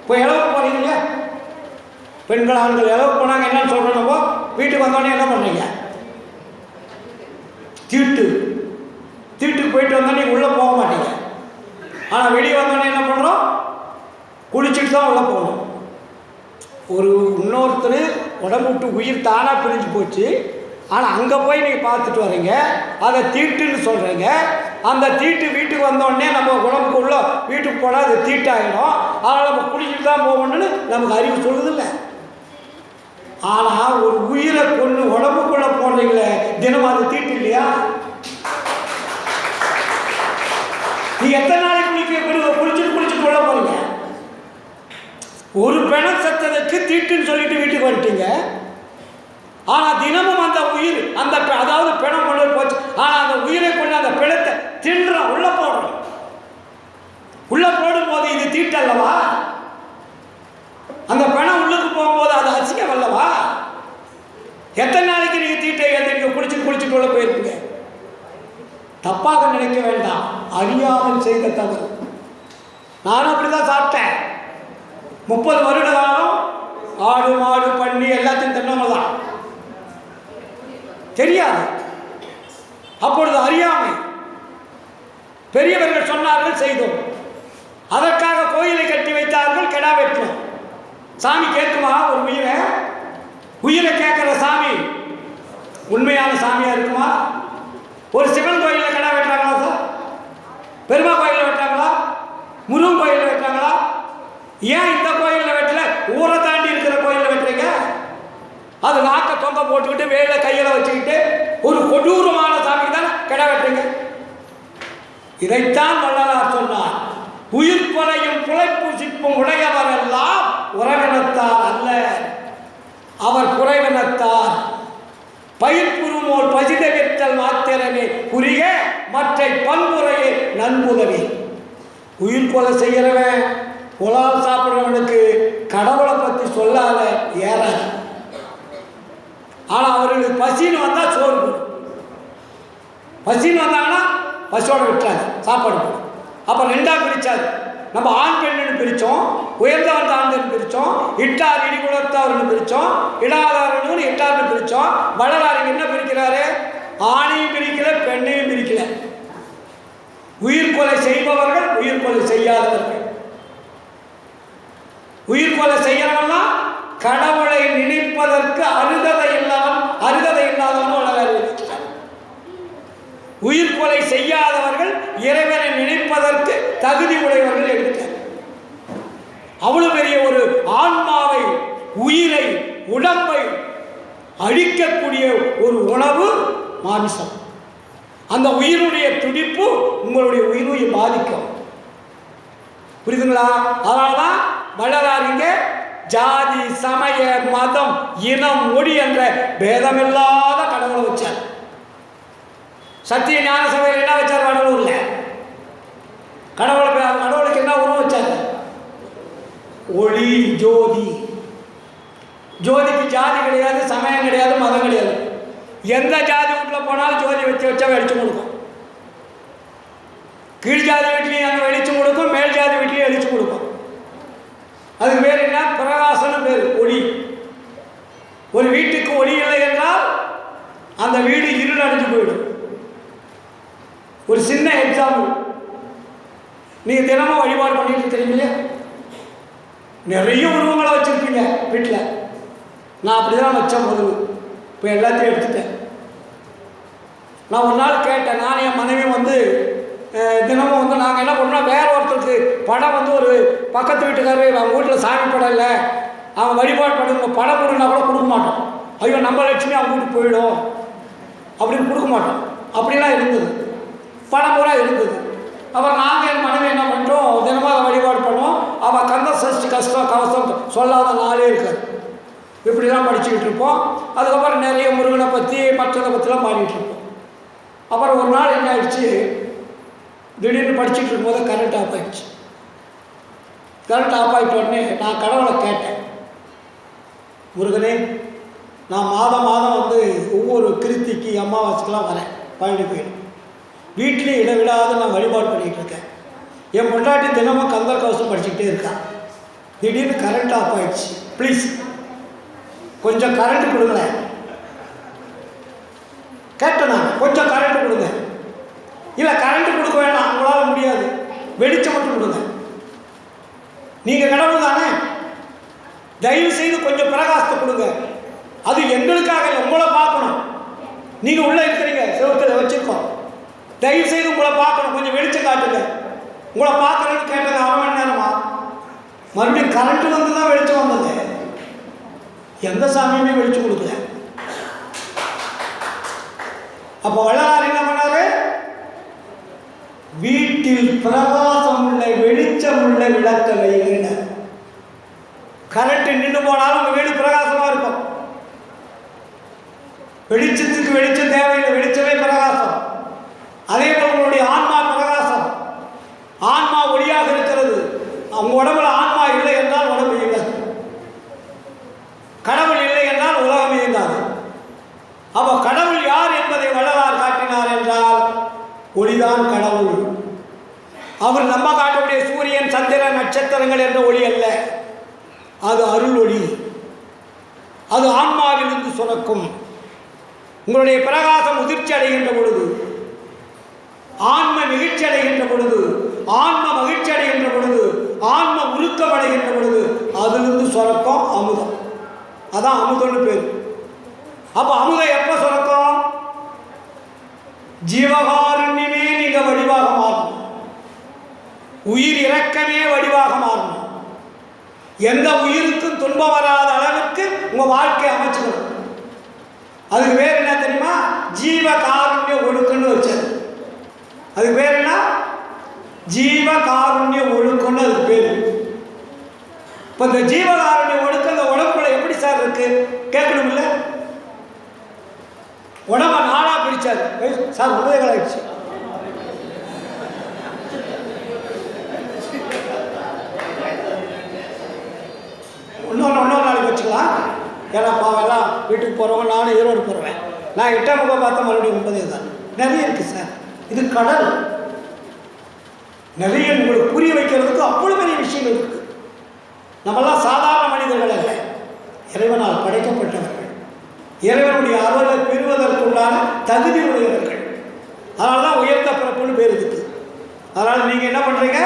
இப்போ இளவுக்கு போகிறீங்க, பெண்கள் ஆண்கள் இளவுக்கு போனாங்க, என்னன்னு சொல்கிறோம்? நம்ம வீட்டுக்கு வந்தோடனே என்ன பண்ணுறீங்க? தீட்டுக்கு போயிட்டு வந்தோடனே உள்ளே போக மாட்டீங்க. ஆனால் வெளியே வந்தோடனே என்ன பண்ணுறோம்? குளிச்சுட்டு தான் உள்ளே போகணும். ஒரு இன்னொருத்தர் உடம்பு விட்டு உயிர் தானாக பிரிஞ்சு போச்சு, ஆனால் அங்கே போய் நீங்கள் பார்த்துட்டு வரீங்க, அதை தீட்டுன்னு சொல்கிறீங்க. அந்த தீட்டு வீட்டுக்கு வந்தோடனே நம்ம உடம்புக்கு உள்ள வீட்டுக்கு போனால் அது தீட்டாகிடும். அதனால் நம்ம குளிச்சுட்டு தான் போகணும்னு நமக்கு அறிவு சொல்லுதில்லை. ஆனால் ஒரு உயிரை கொண்டு உடம்புக்குள்ளே போடுறீங்களே, தினம் அது தீட்டு இல்லையா? நீ எத்தனை நாளைக்கு குளிச்சுட்டு உள்ள போறீங்க? ஒரு பிணம் செத்ததுக்கு தீட்டுன்னு சொல்லிட்டு வீட்டுக்கு வந்துட்டீங்க. ஆனால் தினமும் அந்த உயிர், அந்த அதாவது பிணம் கொண்டு போச்சு, ஆனால் அந்த உயிரை கொண்டு அந்த பிணத்தை தின்றோம், உள்ள போடுறோம். உள்ள போடும்போது இது தீட்டு அல்லவா? அந்த பிணம் உள்ளுக்கு போகும்போது அது அசிங்கம் அல்லவா? எத்தனை நாளைக்கு நீங்கள் தீட்டை நீங்கள் குளிச்சுட்டு உள்ள போயிருப்பீங்க? தப்பாக நினைக்க வேண்டாம், அறியாமல் செய்த தவறு. நானும் அப்படிதான் சாப்பிட்டேன். 30 வருட காலம் ஆடு மாடு பண்ணி எல்லாத்தையும் தின்னவங்க தான், தெரியாது. அப்பொழுது அறியாமை. பெரியவர்கள் சொன்னார்கள், செய்தோம். அதற்காக கோயிலை கட்டி வைத்தார்கள், கெடா வெட்டணும். சாமி கேட்குமா? ஒரு உயிரை கேட்கிற சாமி உண்மையான சாமியா இருக்குமா? ஒரு சிவன் கோயிலில் கடை வெட்டுறாங்களா சார்? பெருமா கோயிலில் வெட்டாங்களா? முருகன் கோயிலில் வெட்டாங்களா? ஏன் இந்த கோயிலில் வெட்டல, ஊரை தாண்டி இருக்கிற கோயிலில் வெட்டுறீங்க? அது நாக்க தொங்க போட்டுக்கிட்டு வேலை கையில் வச்சுக்கிட்டு ஒரு கொடூரமான சாமிக்கு தானே கடை வெட்டுறீங்க. இதைத்தான் வள்ளலார் சொன்னார், உயிர் கொலையும் புழைப்பு சிப்பும் உடையவர் எல்லாம் உறவினத்தார் அல்ல, அவர் குறைவினத்தார். பயிர்ப்புறுமோல் பசித வெற்றல் மாத்திரமே புரிய மற்ற பண்புறையே நன்புதவி. உயிர் கொலை செய்கிறவன், புலால் சாப்பிட்றவனுக்கு கடவுளை பற்றி சொல்லாத ஏறாது. ஆனால் அவர்களுக்கு பசின்னு வந்தால் சோறு போடும். பசின்னு வந்தாங்கன்னா பசியோட விட்டுறாங்க, சாப்பாடு போடும். அப்போ 2ஆக பிரித்தாரு. நம்ம ஆண் பெண்ணுன்னு பிரித்தோம், உயர்ந்தவர் தாழ்ந்தன்னு பிரித்தோம், இட்டார் இடிகுலத்தவர்னு பிரித்தோம், இடாதவர்னு இட்டார்னு பிரித்தோம். வள்ளலார் என்ன பிரிக்கிறாரு? ஆணையும் பிரிக்கல, பெண்ணையும் பிரிக்கல. உயிர் கொலை செய்பவர்கள், உயிர் கொலை செய்யாதவர்கள். உயிர் கொலை செய்யறவன்னா கடவுளை நினைப்பதற்கு அருகதை இல்லாதவன் உலக. உயிர் கொலை செய்யாதவர்கள் இறைவனை நினைப்பதற்கு தகுதி உடையவர்கள் எடுத்தார். அவ்வளவு பெரிய ஒரு ஆன்மாவை, உயிரை, உடம்பை அழிக்கக்கூடிய ஒரு உணவு மாமிசம். அந்த உயிருடைய துடிப்பு உங்களுடைய உயிரை பாதிக்கும். புரியுதுங்களா? அதனால்தான் வள்ளலாரிங்க ஜாதி, சமய, மதம், இனம், மொழி என்ற பேதமில்லாத கடவுளை வச்சார். சத்திய ஞான சபையில் என்ன வச்சார்? வடலூர்ல கடவுளுக்கு என்ன உருவம் வச்சார்? ஒளி, ஜோதி. ஜோதிக்கு ஜாதி கிடையாது, சமயம் கிடையாது, மதம் கிடையாது. எந்த ஜாதி வீட்டில் போனாலும் ஜோதி வச்சா வெளிச்சம் கொடுக்கும். கீழ் ஜாதி வீட்லையும் அங்கே வெளிச்சம் கொடுக்கும், மேல் ஜாதி வீட்லையும் வெளிச்சம் கொடுக்கும். அதுக்கு பேர் என்ன? பிரகாசம்னு பேர், ஒளி. ஒரு வீட்டுக்கு ஒளி இல்லை என்றால் அந்த வீடு இருள் அடைஞ்சு போயிடும். ஒரு சின்ன எக்ஸாம்பிள், நீங்கள் தினமும் வழிபாடு பண்ணிட்டு இருக்கிறீங்களே, நிறைய உருவங்களை வச்சுருப்பீங்க வீட்டில். நான் அப்படி தான் வச்சேன் முதல்ல, இப்போ எல்லாத்தையும் எடுத்துட்டேன். நான் ஒரு நாள் கேட்டேன், நான் என் மனைவி தினமும் நாங்கள் என்ன பண்ணோம், வேற ஒருத்தருக்கு படம் ஒரு பக்கத்து வீட்டுக்காரர் அவங்க வீட்டில் சாமி படம் இல்லை, அவன் வழிபாடு பண்ணுங்க, படம் கொடுனா கூட கொடுக்க மாட்டோம். ஐயோ நம்ம லட்சுமி அவங்க வீட்டுக்கு போயிடும் அப்படின்னு கொடுக்க மாட்டோம். அப்படிலாம் இருந்தது, படம் பூரா இருந்தது. அப்புறம் நாங்கள் என் மனைவி என்ன பண்ணுறோம், தினமும் அதை வழிபாடு பண்ணுவோம். அவள் கந்த சஷ்டி கஷ்டம் கவசம் சொல்லாத நாளே இருக்காது. இப்படிலாம் படிச்சுக்கிட்டு இருப்போம். அதுக்கப்புறம் நிறைய முருகனை பற்றி மற்றதை பற்றிலாம் பாடிட்டு இருப்போம். அப்புறம் ஒரு நாள் என்ன ஆயிடுச்சு, திடீர்னு படிச்சுட்டு இருக்கும்போது கரண்ட் ஆஃப் ஆகிடுச்சு. கரண்ட் ஆஃப் ஆகிட்ட உடனே நான் கடவுளை கேட்டேன், முருகனே, நான் மாதம் ஒவ்வொரு கிருத்திக்கு அமாவாசைக்கெலாம் வரேன், பழனி போயிடும். வீட்லேயும் இடவிடாத நான் வழிபாடு பண்ணிகிட்டு இருக்கேன். என் பொண்டாட்டி தினமும் கந்தர் கவசம் படிச்சுக்கிட்டே இருக்கான். திடீர்னு கரண்ட் ஆஃப் ஆகிடுச்சு, ப்ளீஸ் கொஞ்சம் கரண்ட் கொடுங்களேன். கேட்டேன் நான், கொஞ்சம் கரண்ட் கொடுங்க. இல்லை கரண்ட் கொடுக்க வேண்டாம், உங்களால் முடியாது, வெளிச்சம் மட்டும் கொடுங்க. நீங்கள் கடவுள் தானே, தயவு செய்து கொஞ்சம் பிரகாசத்தை கொடுங்க. அது எங்களுக்காக இல்லை, உங்களை பார்க்கணும். நீங்கள் உள்ளே இருக்கிறீங்க, சிவத்தில் வச்சுருக்கோம், தயவு செய்து உங்களை பார்க்கணும், கொஞ்சம் வெளிச்சம் காட்டுங்க. உங்களை பார்க்குறேன்னு கேட்டது 1/2 மணி நேரமா, மறுபடியும் கரண்ட் தான் வெளிச்சம் வந்தது. எந்த சாமியுமே வெளிச்சம் கொடுக்கல. அப்போ வள்ளலார் என்ன பண்ணாரு, வீட்டில் பிரகாசம் உள்ள வெளிச்சம் உள்ள விளக்க வைங்க. கரண்ட் நின்று போனாலும் உங்க வீடு பிரகாசமா இருக்கும். வெளிச்சத்துக்கு வெளிச்சம் தேவையில்லை, வெளிச்சமே பிரகாசம். அதே போல உங்களுடைய ஆன்மா பிரகாசம், ஆன்மா ஒளியாக இருக்கிறது. உங்க உடம்புல ஆன்மா இல்லை என்றால் உடம்பு இல்லை, கடவுள் இல்லை என்றால் உலகம் இயங்காது. அப்போ கடவுள் யார் என்பதை வள்ளலார் காட்டினார் என்றால் ஒளிதான் கடவுள். அவர் நம்ம காட்டக்கூடிய சூரியன், சந்திரன், நட்சத்திரங்கள் என்ற ஒளி அல்ல, அது அருள் ஒளி. அது ஆன்மாவிலிருந்து சுரக்கும். உங்களுடைய பிரகாசம் முதிர்ச்சி அடைகின்ற பொழுது, ஆன்ம நிகழ்ச்சி அடைகின்ற பொழுது, ஆன்ம மகிழ்ச்சி அடைகின்ற பொழுது, ஆன்ம உருக்கம் அடைகின்ற பொழுது அதிலிருந்து சுரக்கும் அமுதம். அதான் அமுதம்னு பேர். அப்போ அமுதம் எப்போ சுரக்கும்? ஜீவகாருண்யமே நீங்க வடிவாக மாறணும், உயிர் இறக்கமே வடிவாக மாறணும். எந்த உயிருக்கும் துன்பம் வராத அளவுக்கு உங்க வாழ்க்கையை அமைச்சுக்கணும். அதுக்கு பேர் என்ன தெரியுமா? ஜீவகாருண்ய ஒழுக்கம்னு வச்சது. அதுக்கு பேர் என்ன? ஜீவகாருண்ய ஒழுக்கம்னு அதுக்கு பேர். இப்போ இந்த ஜீவகாருண்ய ஒழுக்கம் இந்த உடம்புல எப்படி சார் இருக்கு கேட்கணும் இல்லை? உடம்ப 4ஆ பிரிச்சாரு சார், 9 ஆயிடுச்சு. இன்னொரு நாளைக்கு வச்சுக்கலாம். ஏன்னா பாவெல்லாம் வீட்டுக்கு போகிறவங்க, நானும் ஈரோடு போகிறேன். நான் 8ஆம் வகுப்பு பார்த்தா மறுபடியும் 9 தான். நிறைய இருக்குது சார், இது கடல். நிறைய உங்களுக்கு புரிய வைக்கிறதுக்கு அவ்வளோ பெரிய விஷயங்கள் இருக்குது. நம்மெல்லாம் சாதாரண மனிதர்கள் அல்ல, இறைவனால் படைக்கப்பட்டவர்கள், இறைவனுடைய அருளை பெறுவதற்குண்டான தகுதி உடையவர்கள். அதனால தான் உயர்ந்த பிறப்புன்னு பேர் இருக்குது. அதனால் நீங்கள் என்ன பண்ணுறீங்க,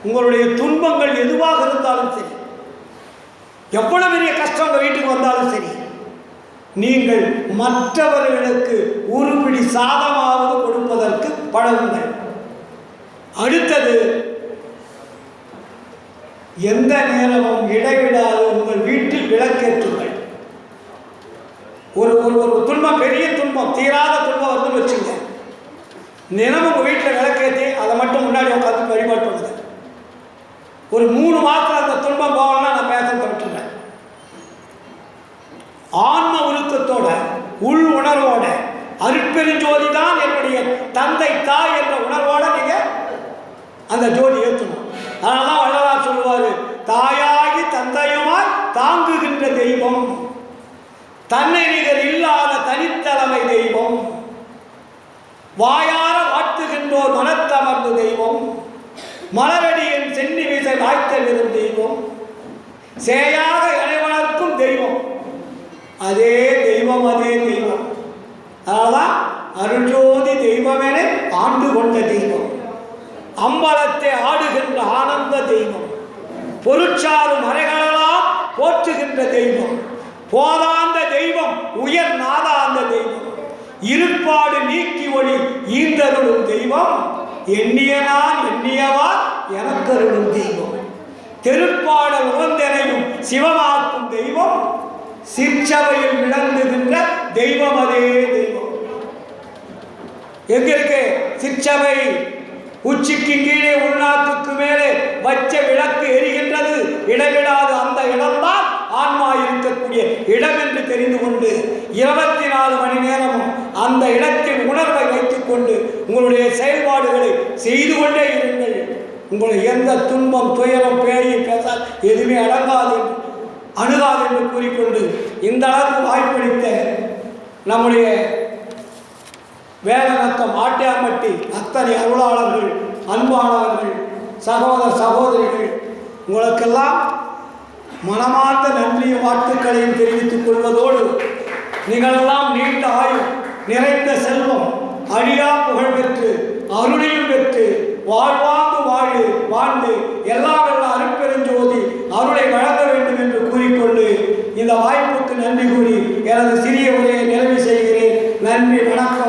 உங்களுடைய துன்பங்கள் எதுவாக இருந்தாலும் சரி, எவ்வளவு பெரிய கஷ்டம் உங்கள் வீட்டுக்கு வந்தாலும் சரி, நீங்கள் மற்றவர்களுக்கு உருப்பிடி சாதமாவது கொடுப்பதற்கு பழகுங்கள். அடுத்தது, எந்த நேரமும் இடைவிடாது உங்கள் வீட்டில் விளக்கேற்றுங்கள். ஒரு ஒரு துன்பம், பெரிய துன்பம், தீராத துன்பம் வருதுன்னு வச்சுங்க, தினமும் உங்கள் வீட்டில் விளக்கேற்றி அதை மட்டும் முன்னாடி உட்காந்து வழிபாடு பண்ணுங்க. ஒரு 3 மாதத்தில் அந்த துன்பம் போகலன்னா நான் பேச விட்டுறேன். ஆன்ம உருக்கத்தோட, உள் உணர்வோட, அருட்பெருஞ்சோதி தான் என்னுடைய தந்தை தாய் என்ற உணர்வோட நீங்க அந்த ஜோதி ஏற்றணும். அதனாலதான் வள்ளலார் சொல்லுவாரு, தாயாகி தந்தையுமாய் தாங்குகின்ற தெய்வம், தன்னை நிகர் இல்லாத தனித்தலைமை தெய்வம், வாயார வாழ்த்துகின்றோர் மனத்தமர்ந்த தெய்வம், மலரடியின் சென்னி விசை வாய்த்தல் தெய்வம், சேயாக இறைவனர்க்கும் தெய்வம், அதே தெய்வம் அதே தெய்வம். அதனால்தான் அருள்ஜோதி தெய்வமென ஆண்டு கொண்ட தெய்வம், அம்பலத்தை ஆடுகின்ற ஆனந்த தெய்வம், பொருட்சாறு மறைகளெல்லாம் போற்றுகின்ற தெய்வம், போதாந்த தெய்வம், உயர் நாதாந்த தெய்வம், இருப்பாடு நீக்கி ஒளி ஈந்தருளும் தெய்வம், எண்ணிய நான் எண்ணியவா எனக்கருளும் தெய்வம், திருப்பாடல் உகந்தனையும் சிவமாக்கும் தெய்வம், சிற்சபையில் விளங்குகின்ற தெய்வம் அதே தெய்வம். எங்க இருக்கு சிற்சபை? உச்சிக்கு கீழே உள்நாட்டுக்கு மேலே வச்ச விளக்கு எரிகின்றது, இடைவிடாது அந்த இடம்தான் ஆன்மா இருக்கக்கூடிய இடம் என்று தெரிந்து கொண்டு 24 மணி நேரமும் அந்த இடத்தில் உணர்வை வைத்துக் கொண்டு உங்களுடைய செயல்பாடுகளை செய்து கொண்டே இருங்கள். உங்களை எந்த துன்பம், துயரம், பேய், பேசால் எதுவுமே அணுகாது என்று கூறிக்கொண்டு இந்த அளவுக்கு வாய்ப்பளித்த நம்முடைய வேலநத்தம் ஆட்டியாம்பட்டி அத்தனை அருளாளர்கள், அன்பானவர்கள், சகோதர சகோதரிகள், உங்களுக்கெல்லாம் மனமார்ந்த நன்றியும் வாழ்த்துக்களையும் தெரிவித்துக் கொள்வதோடு, நீங்களெல்லாம் நீண்ட ஆயுள், நிறைந்த செல்வம், அழியா புகழ் பெற்று, அருளையும் பெற்று, வாழ்ந்து எல்லாம் அருட்பெருஞ்சோதி அருளை வழங்க வேண்டும் என்று கூறிக்கொண்டு இந்த வாய்ப்புக்கு நன்றி கூறி எனது சிறிய உரையை நிறைவு செய்கிறேன். நன்றி, வணக்கம்.